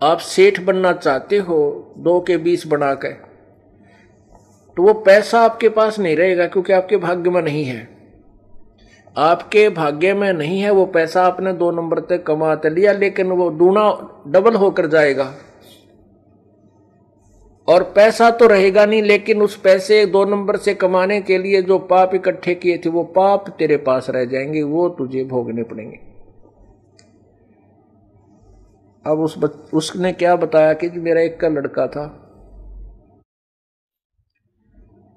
आप सेठ बनना चाहते हो 2 के 20 बना के, तो वो पैसा आपके पास नहीं रहेगा, क्योंकि आपके भाग्य में नहीं है। आपके भाग्य में नहीं है वो पैसा, आपने 2 नंबर तक कमा तो लिया, लेकिन वो दूना डबल होकर जाएगा। और पैसा तो रहेगा नहीं, लेकिन उस पैसे 2 नंबर से कमाने के लिए जो पाप इकट्ठे किए थे, वो पाप तेरे पास रह जाएंगे, वो तुझे भोगने पड़ेंगे। अब उसने क्या बताया कि मेरा एक का लड़का था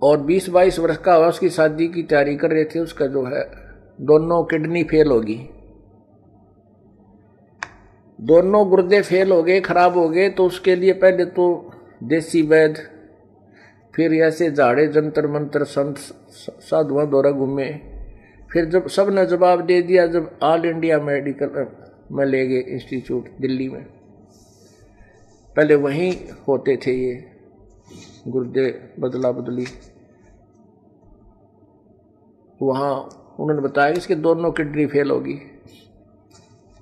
और 20-22 वर्ष का हुआ, उसकी शादी की तैयारी कर रहे थे, उसका जो है दोनों किडनी फेल होगी, दोनों गुर्दे फेल हो गए, खराब हो गए। तो उसके लिए पहले तो देसी वैद्य, फिर ऐसे झाड़े जंतर मंतर संत साधुआं दौरा घूमे, फिर जब सब ने जवाब दे दिया, जब ऑल इंडिया मेडिकल में ले गए इंस्टीट्यूट दिल्ली में, पहले वहीं होते थे ये गुर्दे बदला बदली, वहाँ उन्होंने बताया कि इसके दोनों किडनी फेल होगी।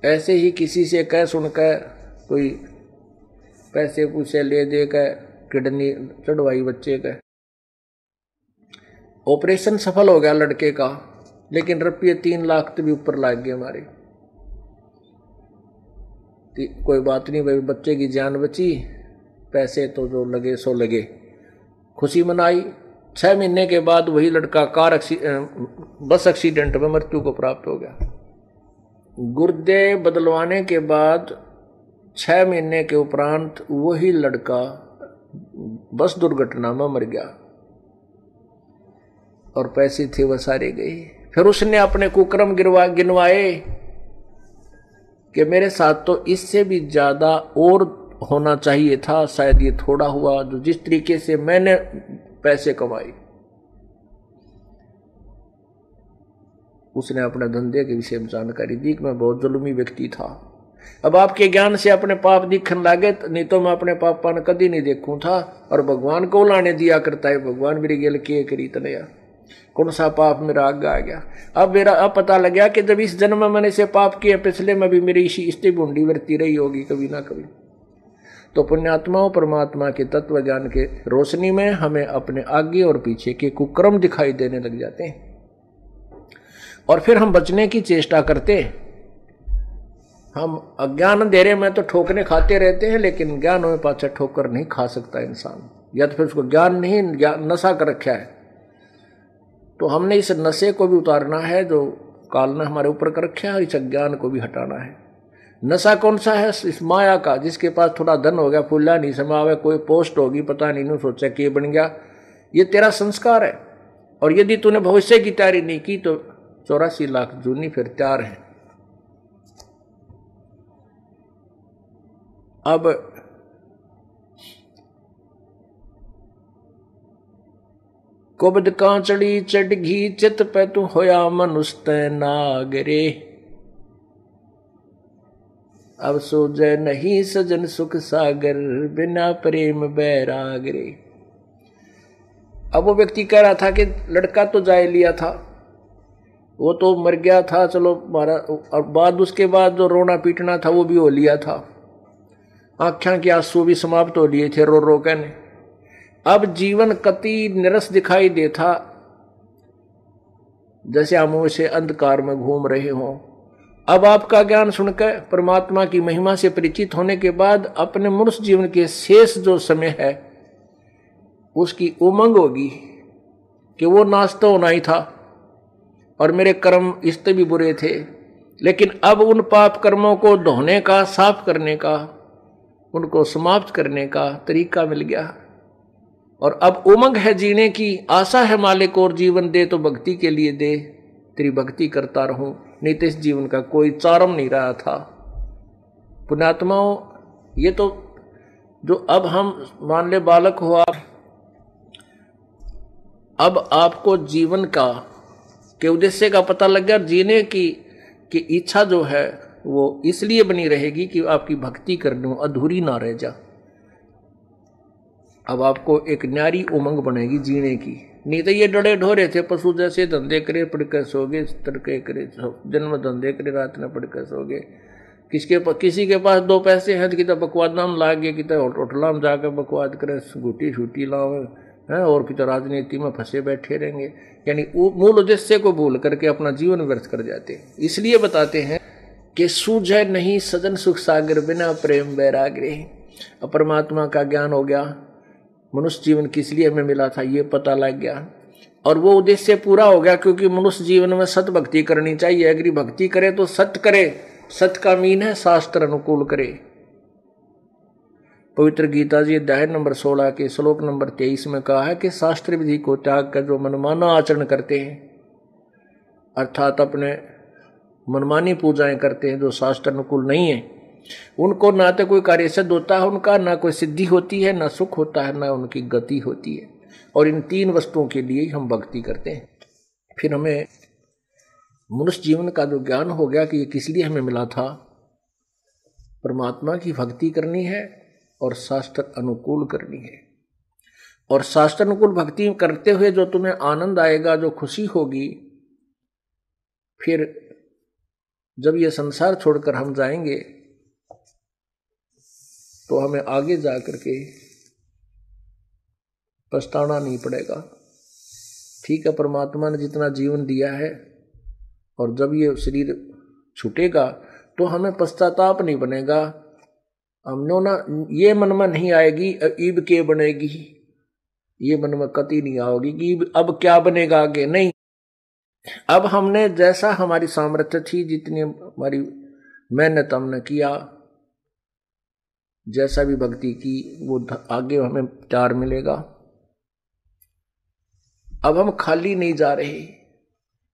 ऐसे ही किसी से कह सुनकर कोई पैसे पूछे ले दे कर किडनी चढ़वाई बच्चे का, ऑपरेशन सफल हो गया लड़के का, लेकिन रुपये 3 लाख तो भी ऊपर लाग गए हमारे। कोई बात नहीं भाई, बच्चे की जान बची, पैसे तो जो लगे सो लगे, खुशी मनाई। 6 महीने के बाद वही लड़का बस एक्सीडेंट में मृत्यु को प्राप्त हो गया। गुर्दे बदलवाने के बाद 6 महीने के उपरांत वही लड़का बस दुर्घटना में मर गया और पैसे थे वह सारे गए। फिर उसने अपने कुकर्म गिनवाए कि मेरे साथ तो इससे भी ज्यादा और होना चाहिए था, शायद ये थोड़ा हुआ। जो जिस तरीके से मैंने पैसे कमाए, उसने अपने धंधे के विषय में जानकारी दी कि मैं बहुत जुल्मी व्यक्ति था। अब आपके ज्ञान से अपने पाप दिखने लगे, नहीं तो मैं अपने पापा ने कभी नहीं देखूं था। और भगवान को लाने दिया करता है, भगवान मेरी गेल के करी तनया, कौन सा पाप मेरा आगे आ गया। अब पता लग गया कि जब इस जन्म में मैंने से पाप किए, पिछले में भी मेरी इसी स्थिति भूंडी वर्ती रही होगी कभी ना कभी। तो पुण्यात्माओं परमात्मा के तत्व ज्ञान के रोशनी में हमें अपने आगे और पीछे के कुक्रम दिखाई देने लग जाते हैं, और फिर हम बचने की चेष्टा करते। हम अज्ञान अंधेरे में तो ठोकरे खाते रहते हैं, लेकिन ज्ञान में पाछा ठोकर नहीं खा सकता इंसान, या तो फिर उसको ज्ञान नहीं, नशा कर रखा है। तो हमने इस नशे को भी उतारना है जो काल ने हमारे ऊपर कर रखा है, और इस अज्ञान को भी हटाना है। नशा कौन सा है? इस माया का। जिसके पास थोड़ा धन हो गया, फूला नहीं समावे, कोई पोस्ट होगी, पता नहीं सोचा कि बन गया, ये तेरा संस्कार है। और यदि तूने भविष्य की तैयारी नहीं की तो 84 लाख जूनी फिर तैयार है। अब कुबद कांचड़ी चढ़ घी चित पे तू होया मनुष्य नागरे। अब सोजै नहीं सजन सुख सागर, बिना प्रेम बैरागरे। अब वो व्यक्ति कह रहा था कि लड़का तो जाए लिया था, वो तो मर गया था, चलो मारा, और बाद उसके बाद जो रोना पीटना था वो भी हो लिया था, आँखों के आंसू भी समाप्त हो लिए थे रो रो कहने। अब जीवन कति निरस दिखाई देता, जैसे हम उसे अंधकार में घूम रहे हों। अब आपका ज्ञान सुनकर, परमात्मा की महिमा से परिचित होने के बाद, अपने मनुष्य जीवन के शेष जो समय है उसकी उमंग होगी कि वो नाश तो होना ही था, और मेरे कर्म इससे भी बुरे थे, लेकिन अब उन पाप कर्मों को धोने का, साफ करने का, उनको समाप्त करने का तरीका मिल गया। और अब उमंग है जीने की, आशा है मालिक और जीवन दे तो भक्ति के लिए दे, तेरी भक्ति करता रहूं, नहीं तो इस जीवन का कोई चारम नहीं रहा था। पुण्यात्माओं, ये तो जो अब हम मान ले बालक हो आप, अब आपको जीवन का के उद्देश्य का पता लग गया। जीने की इच्छा जो है वो इसलिए बनी रहेगी कि आपकी भक्ति करने अधूरी ना रह जा। अब आपको एक न्यारी उमंग बनेगी जीने की, नहीं तो ये डरे ढोरे थे पशु जैसे, धंधे करे पढ़कर सोगे, तड़के करे दिन में धंधे करे, रात में पढ़कर सोगे। किसी के पास 2 पैसे हैं तो कितना बकवाद नाम लागे, कितना होटला में जाकर बकवाद करे, घूटी छूटी लाओ है, और कितना राजनीति में फंसे बैठे रहेंगे। यानी मूल उद्देश्य को भूल करके अपना जीवन व्यर्थ कर जाते। इसलिए बताते हैं कि सूझे नहीं सजन सुख सागर, बिना प्रेम बैराग्रे। अब परमात्मा का ज्ञान हो गया, मनुष्य जीवन किस लिए हमें मिला था ये पता लग गया, और वो उद्देश्य पूरा हो गया। क्योंकि मनुष्य जीवन में सत भक्ति करनी चाहिए। अगर भक्ति करे तो सत्य करे, सत्य का मीन है शास्त्र अनुकूल करे। पवित्र गीता जी अध्याय नंबर 16 के श्लोक नंबर 23 में कहा है कि शास्त्र विधि को त्याग कर जो मनमाना आचरण करते हैं, अर्थात अपने मनमानी पूजाएं करते हैं जो शास्त्र अनुकूल नहीं है, उनको ना तो कोई कार्य सिद्ध होता है उनका, ना कोई सिद्धि होती है, ना सुख होता है, ना उनकी गति होती है। और इन 3 वस्तुओं के लिए हम भक्ति करते हैं। फिर हमें मनुष्य जीवन का जो ज्ञान हो गया कि ये किस लिए हमें मिला था, परमात्मा की भक्ति करनी है और शास्त्र अनुकूल करनी है। और शास्त्र अनुकूल भक्ति करते हुए जो तुम्हें आनंद आएगा, जो खुशी होगी, फिर जब ये संसार छोड़कर हम जाएंगे तो हमें आगे जाकर के पछताना नहीं पड़ेगा। ठीक है, परमात्मा ने जितना जीवन दिया है, और जब ये शरीर छूटेगा तो हमें पश्चाताप नहीं बनेगा। हमने ना ये मन में नहीं आएगी ईब के बनेगी, ये मन में कति नहीं आओगी कि अब क्या बनेगा आगे, नहीं। अब हमने जैसा हमारी सामर्थ्य थी, जितनी हमारी मेहनत हमने किया, जैसा भी भक्ति की, वो आगे हमें प्यार मिलेगा। अब हम खाली नहीं जा रहे।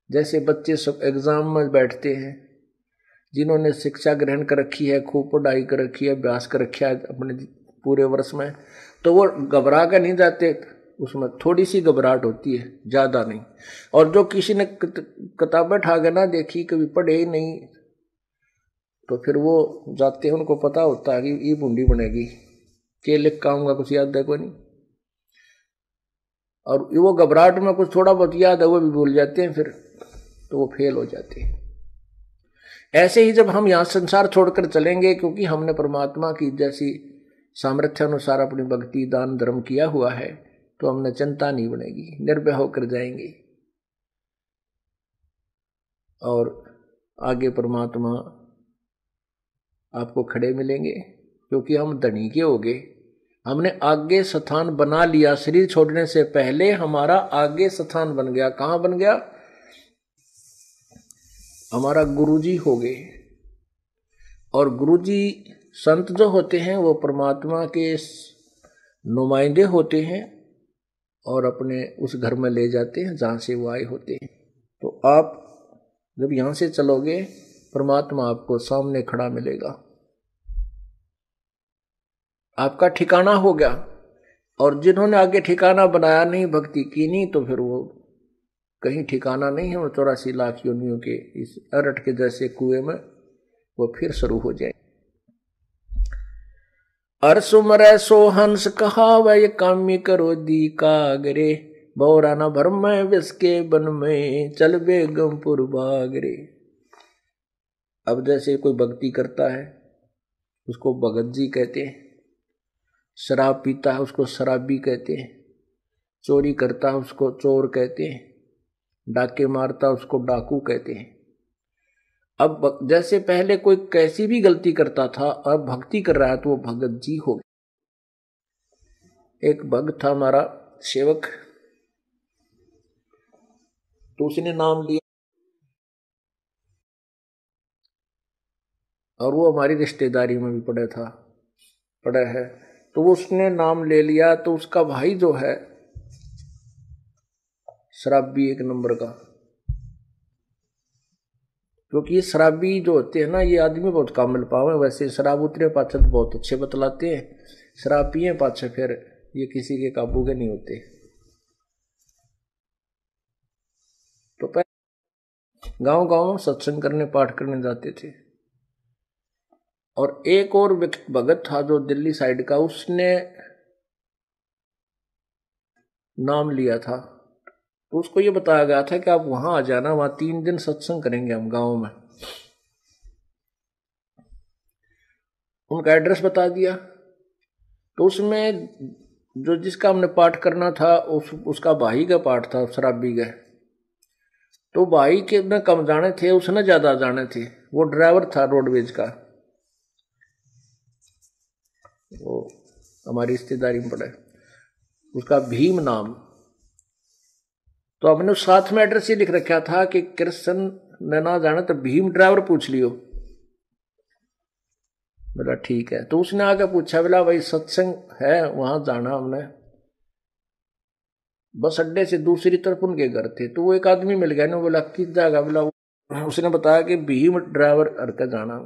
जैसे बच्चे सब एग्जाम में बैठते हैं, जिन्होंने शिक्षा ग्रहण कर रखी है, खूब पढ़ाई कर रखी है, अभ्यास कर रखा है अपने पूरे वर्ष में, तो वो घबरा कर नहीं जाते, उसमें थोड़ी सी घबराहट होती है, ज़्यादा नहीं। और जो किसी ने किताबें ठाके ना देखी, कभी पढ़े ही नहीं, तो फिर वो जाते हैं, उनको पता होता है कि ये बूंदी बनेगी, के लिख का आऊँगा कुछ याद है कोई नहीं, और वो घबराहट में कुछ थोड़ा बहुत याद है वो भी भूल जाते हैं, फिर तो वो फेल हो जाते हैं। ऐसे ही जब हम यहाँ संसार छोड़कर चलेंगे, क्योंकि हमने परमात्मा की जैसी सामर्थ्य अनुसार अपनी भक्ति दान धर्म किया हुआ है, तो हमने चिंता नहीं बनेगी, निर्भय होकर जाएंगे और आगे परमात्मा आपको खड़े मिलेंगे, क्योंकि हम धनी के हो गए। हमने आगे स्थान बना लिया, शरीर छोड़ने से पहले हमारा आगे स्थान बन गया। कहाँ बन गया? हमारा गुरुजी हो गए। और गुरुजी संत जो होते हैं वो परमात्मा के नुमाइंदे होते हैं और अपने उस घर में ले जाते हैं जहाँ से वो आए होते हैं। तो आप जब यहाँ से चलोगे, परमात्मा आपको सामने खड़ा मिलेगा, आपका ठिकाना हो गया। और जिन्होंने आगे ठिकाना बनाया नहीं, भक्ति की नहीं, तो फिर वो कहीं ठिकाना नहीं है, वो 84 लाख योनियों के इस अरट के जैसे कुएं में वो फिर शुरू हो जाए। अरसुमरै सो हंस कहावै कामी करो दी कागरे, बौरा न भरम विष के बन में चल बेगमपुर बागरे। अब जैसे कोई भक्ति करता है उसको भगत जी कहते हैं, शराब पीता है उसको शराबी कहते हैं, चोरी करता है उसको चोर कहते हैं, डाके मारता है उसको डाकू कहते हैं। अब जैसे पहले कोई कैसी भी गलती करता था, अब भक्ति कर रहा है तो वो भगत जी हो गए। एक भक्त था हमारा सेवक, तो उसने नाम लिया, और वो हमारी रिश्तेदारी में भी पड़ा है, तो वो उसने नाम ले लिया। तो उसका भाई जो है शराबी एक नंबर का, क्योंकि ये शराबी जो होते हैं ना, ये आदमी बहुत कम मिल पावे। वैसे शराब उतरे पाछे तो बहुत अच्छे बतलाते हैं, शराब पिए पाछे फिर ये किसी के काबू के नहीं होते। तो पहले गांव गांव सत्संग करने पाठ करने जाते थे। और एक और भगत था जो दिल्ली साइड का, उसने नाम लिया था, तो उसको ये बताया गया था कि आप वहां आ जाना, वहां 3 दिन सत्संग करेंगे हम गांव में। उनका एड्रेस बता दिया। तो उसमें जो जिसका हमने पाठ करना था, उसका भाई का पाठ था शराबी का। तो भाई के न कम जाने थे, उसने ज्यादा जाने थे। वो ड्राइवर था रोडवेज का, वो हमारी रिश्तेदारी में पड़ा है, उसका भीम नाम। तो हमने उस साथ में एड्रेस ये लिख रखा था कि कृष्ण ने ना जाने तो भीम ड्राइवर पूछ लियो। बोला ठीक है। तो उसने आके पूछा, बोला भाई सत्संग है वहां जाना हमने। बस अड्डे से दूसरी तरफ उनके घर थे। तो वो एक आदमी मिल गया ना, बोला किस जगह? बोला उसने बताया कि भीम ड्राइवर अड़के जाना।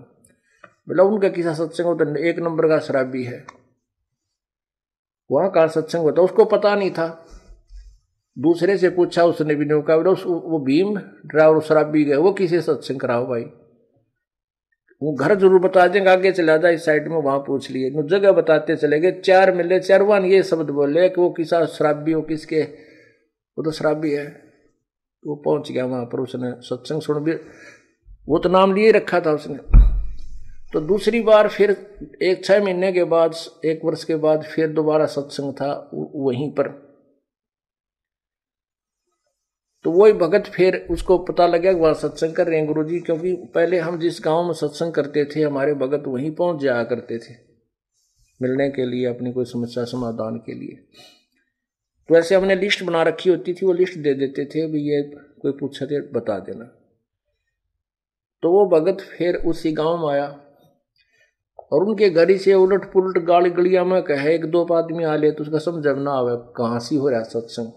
बोला उनका किसा सत्संग होता? एक नंबर का शराबी है, वहां का सत्संग होता। उसको पता नहीं था, दूसरे से पूछा, उसने भी नहीं कहा। बोला वो भीम ड्राइवर शराबी गए, वो किसी सत्संग कराओ भाई, वो घर जरूर बता देंगे, आगे चला जाए इस साइड में, वहां पूछ लिए। जगह बताते चले गए, 4 मिले, 4 ये शब्द बोले कि वो किसा शराबी हो, किसके, वो तो शराबी है। वो पहुंच गया वहां पर, उसने सत्संग सुन भी, वो तो नाम लिए रखा था उसने। तो दूसरी बार फिर 6 महीने के बाद, 1 वर्ष के बाद फिर दोबारा सत्संग था वहीं पर। तो वही भगत फिर उसको पता लगा कि वहां सत्संग कर रहे हैं गुरुजी, क्योंकि पहले हम जिस गांव में सत्संग करते थे, हमारे भगत वहीं पहुंच जाया करते थे मिलने के लिए, अपनी कोई समस्या समाधान के लिए। तो ऐसे हमने लिस्ट बना रखी होती थी, वो लिस्ट दे देते थे, भी ये कोई पूछे थे बता देना। तो वो भगत फिर उसी गांव में आया, और उनके घर से उलट पुलट गाली गलिया में कहे 1-2 आदमी आ ले, तो उसका समझ ना आवे कहाँ सी हो रहा सत्संग।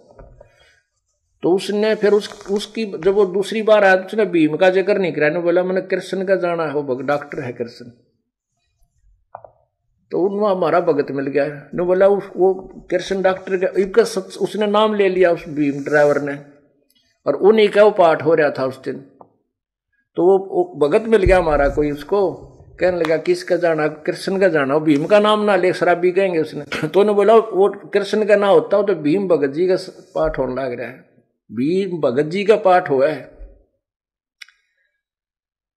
तो उसने फिर उसकी जब वो दूसरी बार आया तो उसने भीम का जिक्र नहीं किया, बोला मैंने कृष्ण का जाना है, वो डॉक्टर है कृष्ण। तो उनमें हमारा भगत मिल गया, ने बोला वो कृष्ण डॉक्टर का उसने नाम ले लिया उस भीम ड्राइवर ने, और उन्हीं का वो पाठ हो रहा था उस दिन। तो वो भगत मिल गया हमारा कोई, उसको कहने लगा किसका जाना, कृष्ण का जाना, भीम का नाम ना ले शराबी कहेंगे उसने। तो उन्हें बोला वो कृष्ण का ना होता हो तो भीम भगत जी का पाठ होने लग रहा है, भीम भगत जी का पाठ हुआ है।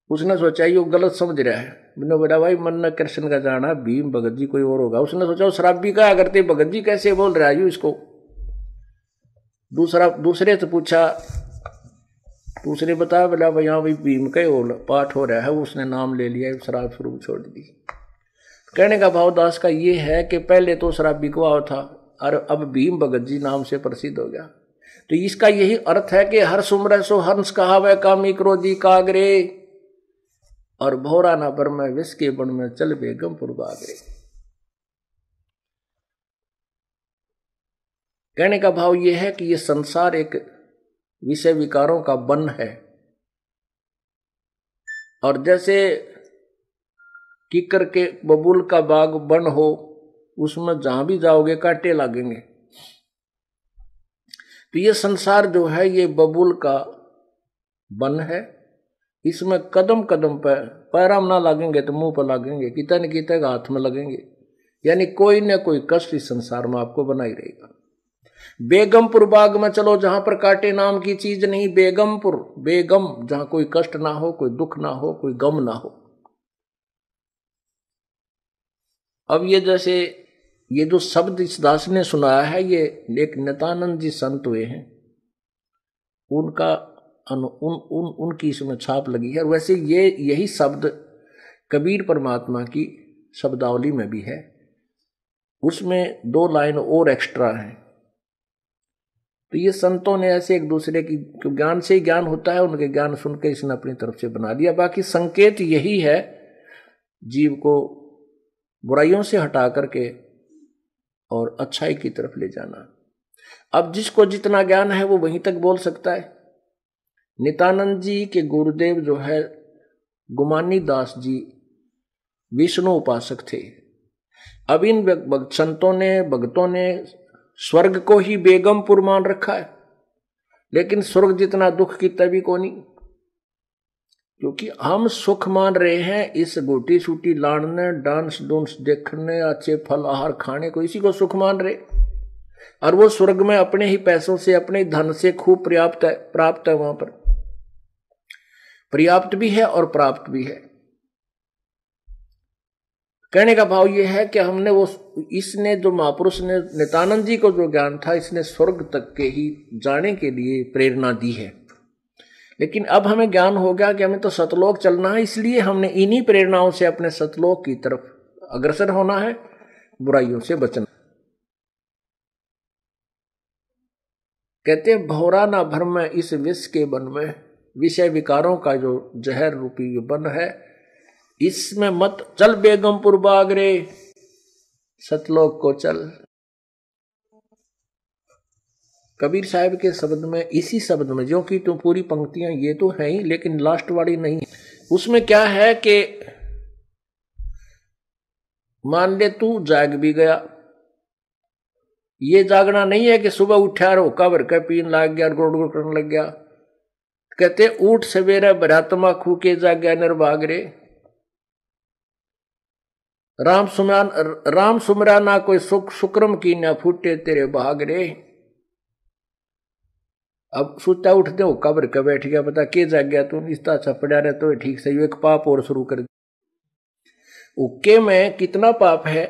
उसने सोचा ये गलत समझ रहा है, मैंने बोला भाई मन न कृष्ण का जाना, भीम भगत जी कोई और होगा। उसने सोचा शराबी का करते भगत जी कैसे बोल रहा है इसको। दूसरे से पूछा, उसने बताया, बोला भाई हाँ भाई भीम का ही पाठ हो रहा है, उसने नाम ले लिया, शराब शुरू छोड़ दी। कहने का भाव दास का ये है कि पहले तो शराबी को आओ था और अब भीम भगत जी नाम से प्रसिद्ध हो गया। तो इसका यही अर्थ है कि हर सुमर सो हंस कहावे कामी क्रोधी कागरे, और भौरा ना पर मैं विष के बन में चल बेगमपुर बागरे। कहने का भाव यह है कि यह संसार एक विषय विकारों का वन है, और जैसे किकर के बबूल का बाग वन हो, उसमें जहां भी जाओगे कांटे लगेंगे। तो ये संसार जो है ये बबूल का वन है, इसमें कदम कदम पर पैराम ना लगेंगे तो मुंह पर लगेंगे, कितने न कितने हाथ में लगेंगे, यानी कोई न कोई कष्ट इस संसार में आपको बनाई रहेगा। बेगमपुर बाग में चलो जहां पर कांटे नाम की चीज नहीं, बेगमपुर, बेगम जहां कोई कष्ट ना हो, कोई दुख ना हो, कोई गम ना हो। अब ये जैसे ये जो शब्द इस दास ने सुनाया है, ये एक नित्यानंद जी संत हुए हैं, उनका उनकी इसमें छाप लगी है। और वैसे ये यही शब्द कबीर परमात्मा की शब्दावली में भी है, उसमें 2 लाइन और एक्स्ट्रा है। तो ये संतों ने ऐसे एक दूसरे की ज्ञान से ही ज्ञान होता है, उनके ज्ञान सुन के इसने अपनी तरफ से बना दिया। बाकी संकेत यही है जीव को बुराइयों से हटा करके और अच्छाई की तरफ ले जाना। अब जिसको जितना ज्ञान है वो वहीं तक बोल सकता है। नित्यानंद जी के गुरुदेव जो है गुमानी दास जी विष्णु उपासक थे। अब इन संतों ने भक्तों ने स्वर्ग को ही बेगमपुर मान रखा है, लेकिन स्वर्ग जितना दुख की तभी को नहीं, क्योंकि हम सुख मान रहे हैं इस गोटी सूटी लाड़ने, डांस डूंस देखने, अच्छे फल आहार खाने को, इसी को सुख मान रहे। और वो स्वर्ग में अपने ही पैसों से, अपने धन से खूब प्राप्त है, वहां पर पर्याप्त भी है और प्राप्त भी है। कहने का भाव यह है कि हमने वो इसने जो महापुरुष ने नित्यानंद जी को जो ज्ञान था, इसने स्वर्ग तक के ही जाने के लिए प्रेरणा दी है। लेकिन अब हमें ज्ञान हो गया कि हमें तो सतलोक चलना है, इसलिए हमने इन्हीं प्रेरणाओं से अपने सतलोक की तरफ अग्रसर होना है, बुराइयों से बचना। कहते भौरा ना भर में इस विष के वन में, विषय विकारों का जो जहर रूपी वन है, इसमें मत चल बेगमपुर बागरे, सतलोक को चल। कबीर साहब के शब्द में, इसी शब्द में, जो कि तो पूरी पंक्तियां ये तो है ही, लेकिन लास्ट वाली नहीं, उसमें क्या है कि मान ले तू जाग भी गया, ये जागना नहीं है कि सुबह उठा और होका भर के पीन लग गया, गुड़ गुड़ करने लग गया। कहते उठ सवेरा भरात्मा खू के जाग गया निर्भाग रे, राम सुमरा ना कोई सुख शुक्रम की ना फूटे तेरे भाग रे। अब सोचा उठते हो कब्र का बैठ गया, पता के जाग गया तुम, इस तरह अच्छा पड़ा रहे तो ठीक सही, एक पाप और शुरू कर दिया। उक्के में कितना पाप है,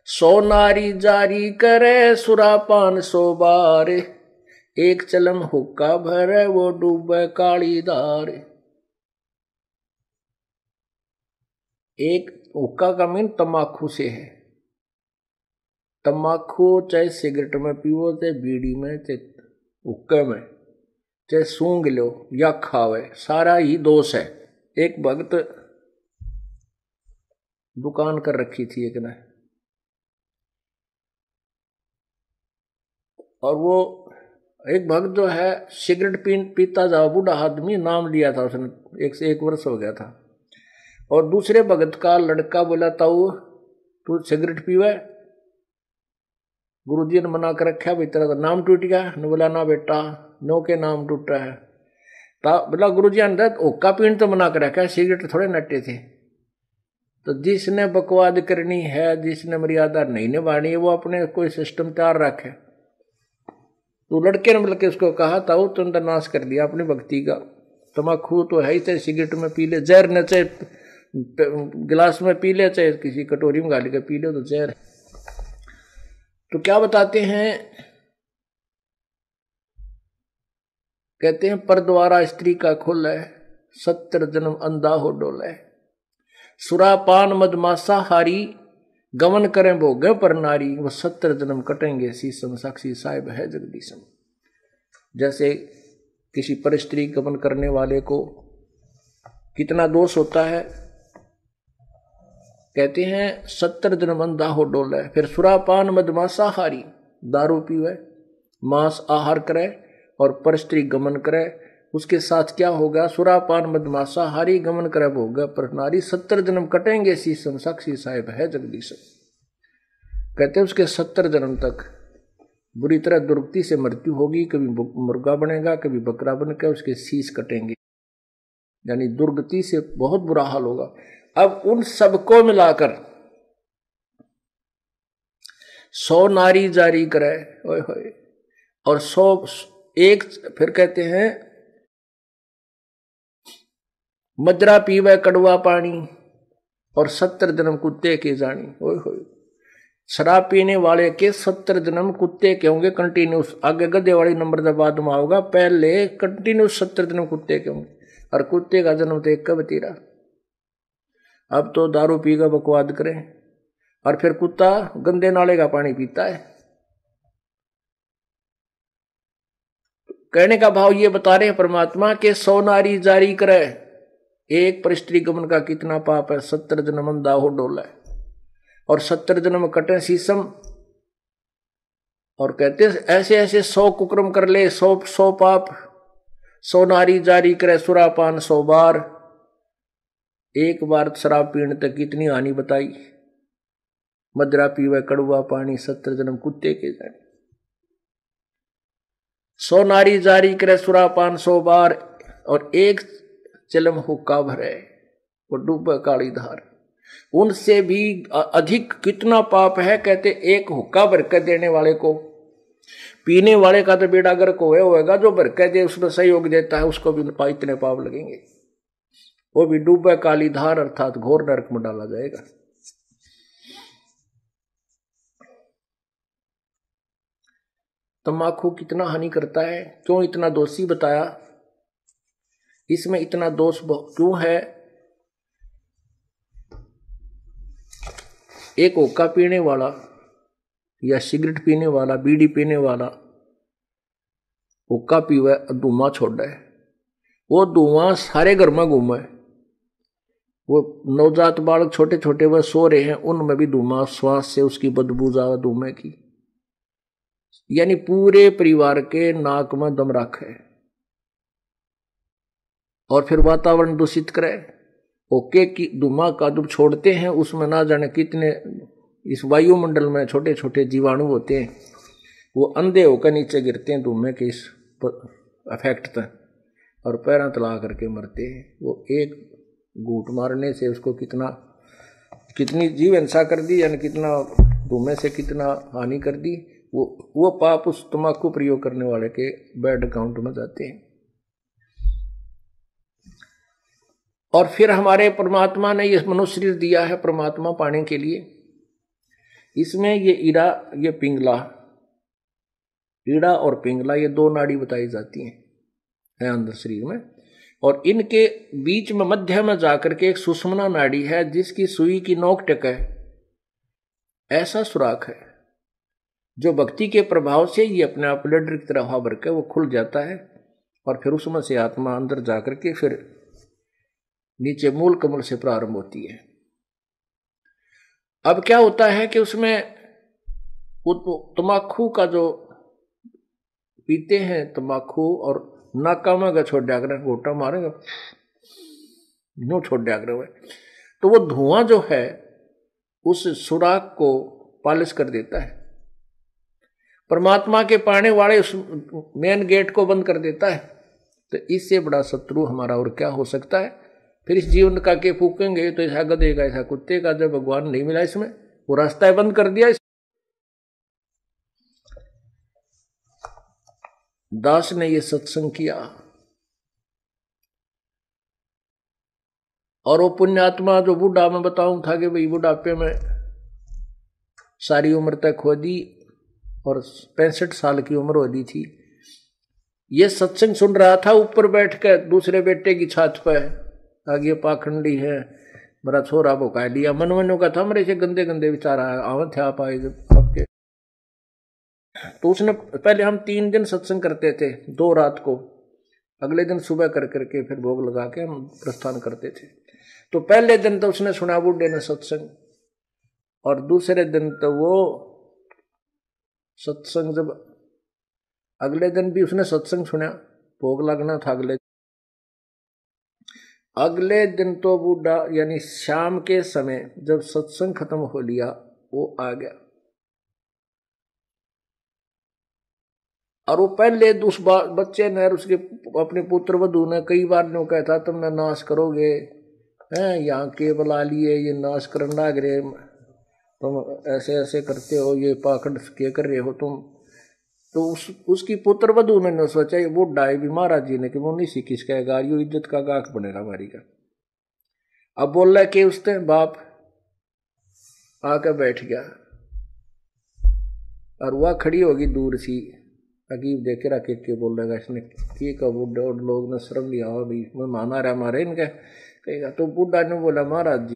सो नारी जारी करे सुरापान 100 बार, एक चलम हुक्का भरे वो डूबे काली धार। एक हुक्का का मीन तम्बाकू से है, तम्बाकू चाहे सिगरेट में पियो, चाहे बीड़ी में, चाहे हुक्के में, चाहे सूंघ लो या खावे, सारा ही दोष है। एक भक्त दुकान कर रखी थी एक ने, और वो एक भक्त जो है सिगरेट पीता जा, बूढ़ा आदमी, नाम लिया था उसने, 1 वर्ष हो गया था। और दूसरे भगत का लड़का बोला, ताऊ तू सिगरेट पीवे? गुरुजी ने मना कर रखा, भाई तेरा नाम टूट गया। ने बोला ना बेटा, नो के नाम टूटा है। बोला गुरुजी अंदर ओका पीन तो मना कर रखा है, सिगरेट थोड़े नटे थे। तो जिसने बकवाद करनी है, जिसने मर्यादा नहीं निभानी है, वो अपने कोई सिस्टम तैयार रखे। तो लड़के ने बल्कि उसको कहा, ताऊ तुम तो नाश कर दिया अपनी भक्ति का। तम्बाकू तो है ही, चाहे सिगरेट में पी ले, जहर न चाहे गिलास में पी ले, चाहे किसी कटोरी में गाल के पी ले, तो जहर। तो क्या बताते हैं, कहते हैं पर द्वारा स्त्री का खुल है, 70 जन्म अंधा हो डोल है। सुरापान मदमासा हारी, गमन करें भोगे पर नारी, वो 70 जन्म कटेंगे शीशम, साक्षी साहिब है जगदीशम। जैसे किसी पर स्त्री गमन करने वाले को कितना दोष होता है, कहते हैं 70 जन्म अंधा हो डोल है। फिर सुरापान मदमासा हारी, दारू पीवे, मांस आहार करे और पर स्त्री गमन करे, उसके साथ क्या होगा? सुरापान मदमासा हारी, गमन करे भोग पर नारी, 70 जन्म कटेंगे शीशम, साक्षी साहिब है जगदीशम। कहते हैं उसके 70 जन्म तक बुरी तरह दुर्गति से मृत्यु होगी, कभी मुर्गा बनेगा, कभी बकरा बनकर उसके शीश कटेंगे, यानी दुर्गति से बहुत बुरा हाल होगा। अब उन सबको मिलाकर 100 नारी जारी करे, ओए होए, और 100 एक, फिर कहते हैं मजरा पीवे कड़वा पानी और 70 जन्म कुत्ते के जानी, ओए होए। शराब पीने वाले के 70 जन्म कुत्ते के होंगे कंटिन्यूस। आगे गधे वाली नंबर जब बाद में होगा, पहले कंटिन्यूस 70 जन्म कुत्ते के होंगे, और कुत्ते का जन्म तो एक कब तीरा। अब तो दारू पीकर बकवाद करें, और फिर कुत्ता गंदे नाले का पानी पीता है। कहने का भाव ये बता रहे हैं परमात्मा के 100 नारी जारी करे, एक पर स्त्री गमन का कितना पाप है, 70 जन्म अंधा हो डोला है, और 70 जन्म कटे शीशम। और कहते ऐसे ऐसे 100 कुकर्म कर ले, 100 पाप, 100 नारी जारी करे सुरापान 100 बार। एक बार शराब पीने तक कितनी हानि बताई, मदरा पीवे कड़वा पानी, 70 जन्म कुत्ते के जाने। 100 नारी जारी करे सुरापान 100 बार, और एक चलम हुक्का भरे, वो डूबे काली धार। उनसे भी अधिक कितना पाप है, कहते एक हुक्का भर के देने वाले को, पीने वाले का तो बेड़ा गर्क होएगा, जो भर के दे उसमें सहयोग देता है उसको भी इतने पाप लगेंगे, वो भी डूबे काली धार अर्थात घोर नरक में डाला जाएगा। तम्बाकू कितना हानि करता है, क्यों इतना दोषी बताया, इसमें इतना दोष क्यों है? एक हुक्का पीने वाला या सिगरेट पीने वाला, बीड़ी पीने वाला हुक्का पीवे, धुआं छोड़े, वो धुआं सारे घर में घूमे, वो नवजात बालक छोटे छोटे वह सो रहे हैं, उनमें भी धुआं, श्वास से उसकी बदबू जावे धुएं की, यानी पूरे परिवार के नाक में दम रखे और फिर वातावरण दूषित करे। ओके की धुआं का जब छोड़ते हैं उसमें ना जाने कितने इस वायुमंडल में छोटे छोटे जीवाणु होते हैं, वो अंधे होकर नीचे गिरते हैं धुएं के इस इफेक्ट तक, और पैरों तला करके मरते हैं। वो एक घूंट मारने से उसको कितनी जीव हिंसा कर दी, यानी कितना धुएं से कितना हानि कर दी। वो पाप उस तम्बाकू प्रयोग करने वाले के बैड अकाउंट में जाते हैं। और फिर हमारे परमात्मा ने ये मनुष्य शरीर दिया है परमात्मा पाने के लिए। इसमें ये ईड़ा, ये पिंगला, ईड़ा और पिंगला ये 2 नाड़ी बताई जाती हैं अंदर शरीर में, और इनके बीच में मध्य में जाकर के एक सुषुम्ना नाड़ी है जिसकी सुई की नोक टेक है, ऐसा सुराख है जो भक्ति के प्रभाव से ये अपने आप ब्लड की तरह हवा भर के वो खुल जाता है, और फिर उसमें से आत्मा अंदर जाकर के फिर नीचे मूल कमल से प्रारंभ होती है। अब क्या होता है कि उसमें तम्बाकू का जो पीते हैं तंबाकू और नाका में छोड़ दिया करें, घोटा मारेंगे नो छोड़ दिया करें, तो वो धुआं जो है उस सुराग को पालिश कर देता है, परमात्मा के पाने वाले उस मेन गेट को बंद कर देता है। तो इससे बड़ा शत्रु हमारा और क्या हो सकता है। फिर इस जीवन का के फूकेंगे तो ऐसा गधे का ऐसा कुत्ते का, जब भगवान नहीं मिला इसमें, वो रास्ता बंद कर दिया। दास ने ये सत्संग किया और वो पुण्यात्मा जो बूढ़ा मैं बताऊं था कि भाई बुढ़ापे में सारी उम्र तक खो दी और 65 साल की उम्र हो दी थी, ये सत्संग सुन रहा था ऊपर बैठ कर दूसरे बेटे की छत पर, आगे पाखंडी है मेरा छोरा भुका लिया, मन मनो का था मेरे से गंदे गंदे विचार आवे थे आप आए आपके। तो उसने पहले हम 3 दिन सत्संग करते थे, 2 रात को, अगले दिन सुबह कर करके फिर भोग लगा के हम प्रस्थान करते थे। तो पहले दिन तो उसने सुना बूढ़े ने सत्संग, और दूसरे दिन तो वो सत्संग, जब अगले दिन भी उसने सत्संग सुना, भोग लगना था अगले दिन तो बूढ़ा यानी शाम के समय जब सत्संग खत्म हो लिया वो आ गया, और वो पहले उस बच्चे ने उसके अपने पुत्र वधू ने कई बार नो कहता तुम ना नाश करोगे हैं, यहाँ के बुला लिए ये नाश करना लगे, तुम ऐसे ऐसे करते हो, ये पाखंड के कर रहे हो तुम। तो उसकी पुत्र वधू ने सोचा ये बूढ़ा है भी महाराज जी ने कि वो नहीं सी किस कहेगा, यो इज्जत का गाक बनेगा हमारी का। अब बोल रहा कि उसने बाप आकर बैठ गया और वह खड़ी होगी दूर सी, अजीब देखे रखे के बोल रहेगा इसने की का बूढ़ा, और लोग ने शर्म लिया हो भाई मैं माना रहा मारे इनके कहेगा। तो बूढ़ा ने बोला महाराज जी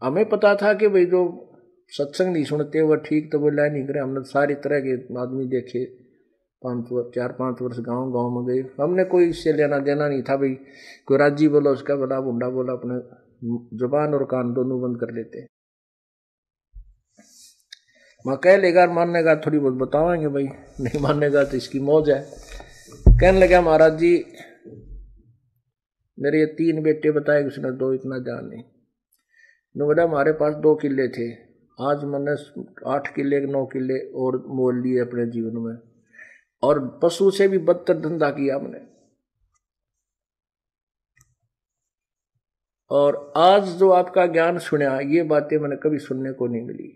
हमें पता था कि भाई जो सत्संग नहीं सुनते वह ठीक तो बोला नहीं करे, हमने सारी तरह के आदमी देखे, 4-5 वर्ष गांव गांव में गए, हमने कोई इससे लेना देना नहीं था भाई, कोई राजी बोला उसका बोला बुंडा बोला, अपने जुबान और कान दोनों बंद कर लेते। मैं कह लेगा माननेगा थोड़ी बहुत बतावाएंगे भाई, नहीं माननेगा तो इसकी मौज है। कहने लगा महाराज जी मेरे ये 3 बेटे बताए, उसने 2 इतना जान नहीं, बोला हमारे पास 2 किले थे, आज मैंने 8 किले 9 किले और मोल लिए अपने जीवन में, और पशु से भी बदतर धंधा किया हमने, और आज जो आपका ज्ञान सुना ये बातें मैंने कभी सुनने को नहीं मिली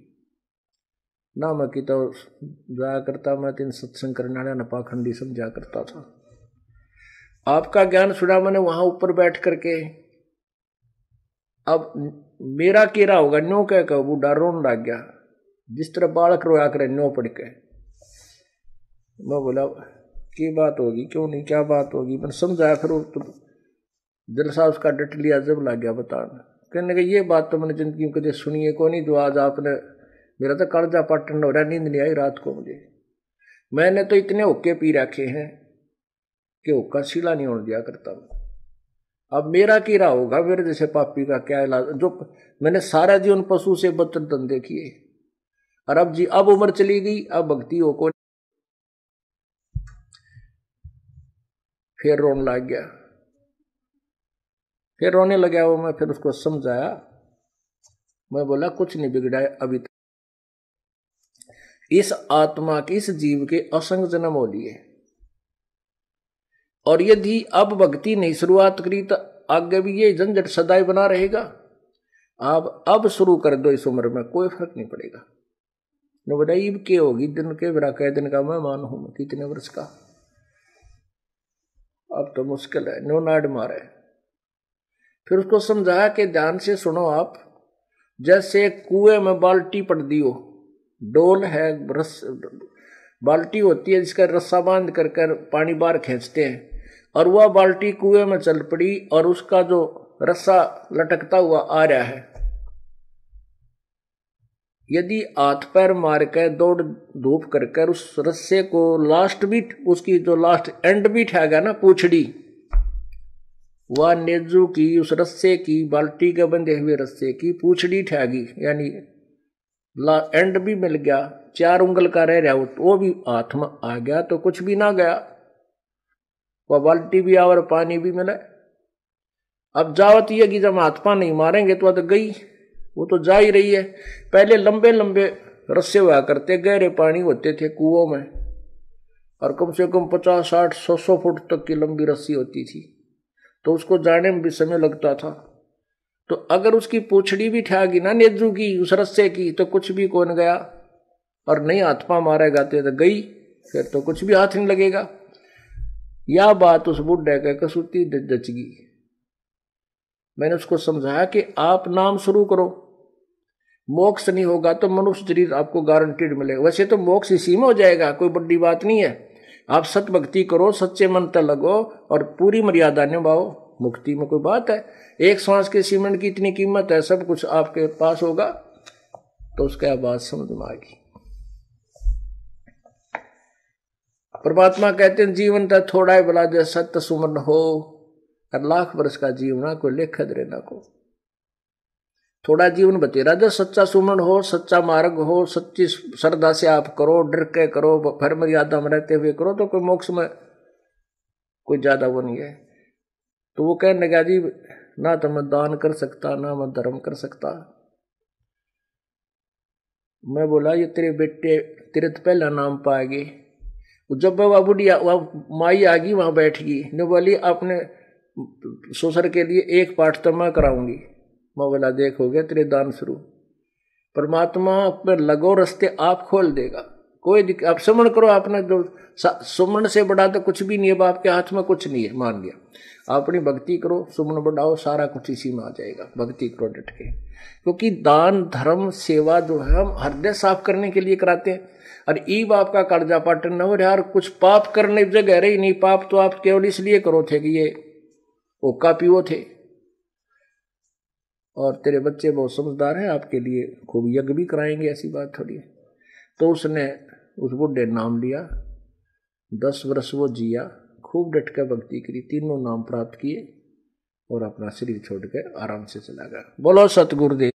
ना। मैं की तो जाया करता, मैं 3 सत्संग करने वाला न पाखंडी समझा करता था, आपका ज्ञान सुना मैंने वहां ऊपर बैठ करके। अब मेरा केरा होगा नो कह बूढ़ा रोन लग गया, जिस तरह बालक रोया करे नो पड़ के। मैं बोला की बात होगी क्यों नहीं, क्या बात होगी, मैंने समझाया, फिर तो दिल सा उसका डट लिया, जब लग गया बताना। कहने लगे ये बात तो मैंने जिंदगी में कभी सुनी है को नहीं, जो आज आपने, मेरा तो कर्जा पाटन हो रहा, नींद नहीं आई रात को मुझे, मैंने तो इतने हुक्के पी रखे हैं कि हुक्का सीला नहीं होने दिया करता। अब मेरा कीड़ा होगा, मेरे जैसे पापी का क्या इलाज, जो मैंने सारा जीवन पशु से बदतर धंधे किए, और अब जी अब उम्र चली गई, अब भक्ति हो को। फिर रोने लग गया, फिर रोने लगा वो, मैं फिर उसको समझाया, मैं बोला कुछ नहीं बिगड़ा है अभी तक, इस आत्मा के इस जीव के असंग जन्म हो लिए, और यदि अब भक्ति नहीं शुरुआत करी तो आगे भी ये झंझट सदाई बना रहेगा। आप अब शुरू कर दो इस उम्र में, कोई फर्क नहीं पड़ेगा। नो बताइए के होगी दिन के बिरा कह दिन का मैं मान हूं कितने वर्ष का, अब तो मुश्किल है, नो नाड मारे। फिर उसको समझाया कि ध्यान से सुनो आप, जैसे कुएं में बाल्टी पड़ दी हो, डोल है बाल्टी होती है जिसका रस्सा बांध कर पानी बाहर खींचते हैं, और वह बाल्टी कुएं में चल पड़ी और उसका जो रस्सा लटकता हुआ आ रहा है, यदि हाथ पैर मार कर दौड़ धूप कर उस रस्से को लास्ट बीट, उसकी जो लास्ट एंड बीट है ना पूछड़ी, वह नेजू की उस रस्से की बाल्टी के बंधे हुए रस्से की पूछड़ी ठहगी, यानी एंड भी मिल गया, 4 उंगल का रह रहा वो भी हाथ में आ गया तो कुछ भी ना गया, वह बाल्टी भी और पानी भी मिले। अब जावत ये कि जब हाथ पा नहीं मारेंगे तो गई, वो तो जा ही रही है। पहले लंबे लंबे रस्से हुआ करते, गहरे पानी होते थे कुओं में, और कम से कम 50, 60, 100 फुट तक की लंबी रस्सी होती थी, तो उसको जाने में भी समय लगता था। तो अगर उसकी पूछड़ी भी ठागी ना नेजू की उस रस्से की तो कुछ भी कौन गया, और नहीं हाथ पा मारेगा तो गई, फिर तो कुछ भी हाथ नहीं लगेगा। यह बात उस बुढ़े के कसूती जच गई। मैंने उसको समझाया कि आप नाम शुरू करो, मोक्ष नहीं होगा तो मनुष्य शरीर आपको गारंटीड मिलेगा। वैसे तो मोक्ष इसी में हो जाएगा, कोई बड़ी बात नहीं है। आप सत भक्ति करो, सच्चे मन तक लगो और पूरी मर्यादा निभाओ, मुक्ति में कोई बात है। एक श्वास के सीमेंट की इतनी कीमत है, सब कुछ आपके पास होगा। तो उसका बात समझ में आ गई। परमात्मा कहते हैं जीवन तो थोड़ा ही भला जय सत्य सुमन हो, और लाख वर्ष का जीवन को लेख दे ना को। थोड़ा जीवन बतेरा जो सच्चा सुमन हो, सच्चा मार्ग हो, सच्ची श्रद्धा से आप करो, डर के करो, फिर मर्यादा में रहते हुए करो, तो कोई मोक्ष में कोई ज्यादा वो नहीं है। तो वो कहने लगा जी ना तो मैं दान कर सकता, ना मैं धर्म कर सकता। मैं बोला ये तेरे बेटे तेरे तो पहला नाम पाएगी। जब वह बुढ़िया वह माई आ गई वहां बैठ गई, ने बोली अपने ससुर के लिए एक पाठ तो मैं कराऊंगी। मैं बोला देख हो गया तेरे दान शुरू। परमात्मा पर लगो रस्ते आप खोल देगा, कोई आप सुमन करो। आपने जो सुमन से बड़ा तो कुछ भी नहीं है, बाप के हाथ में कुछ नहीं है, मान लिया। अपनी भक्ति करो, सुमन बढ़ाओ, सारा कुछ इसी में आ जाएगा। भक्ति करो डट के, क्योंकि दान धर्म सेवा जो है हम हृदय साफ करने के लिए कराते हैं। और ई बाप का कर्जा पाटन न हो यार, कुछ पाप करने की जगह रही नहीं। पाप तो आप केवल इसलिए करो थे कि ये ओका पियो थे, और तेरे बच्चे बहुत समझदार हैं, आपके लिए खूब यज्ञ भी कराएंगे, ऐसी बात थोड़ी है। तो उसने उस बुढ़े नाम लिया, 10 वर्ष वो जिया, खूब डट कर भक्ति करी, 3 नाम प्राप्त किए और अपना शरीर छोड़ कर आराम से चला गया। बोलो सतगुरुदेव।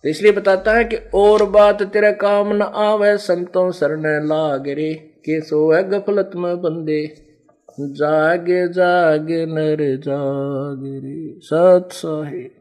तो इसलिए बताता है कि और बात तेरे काम न आवे, संतों शरण लाग रे, के सोए गफलत में बंदे, जागे जागे नर जाग रे। सत साहिब।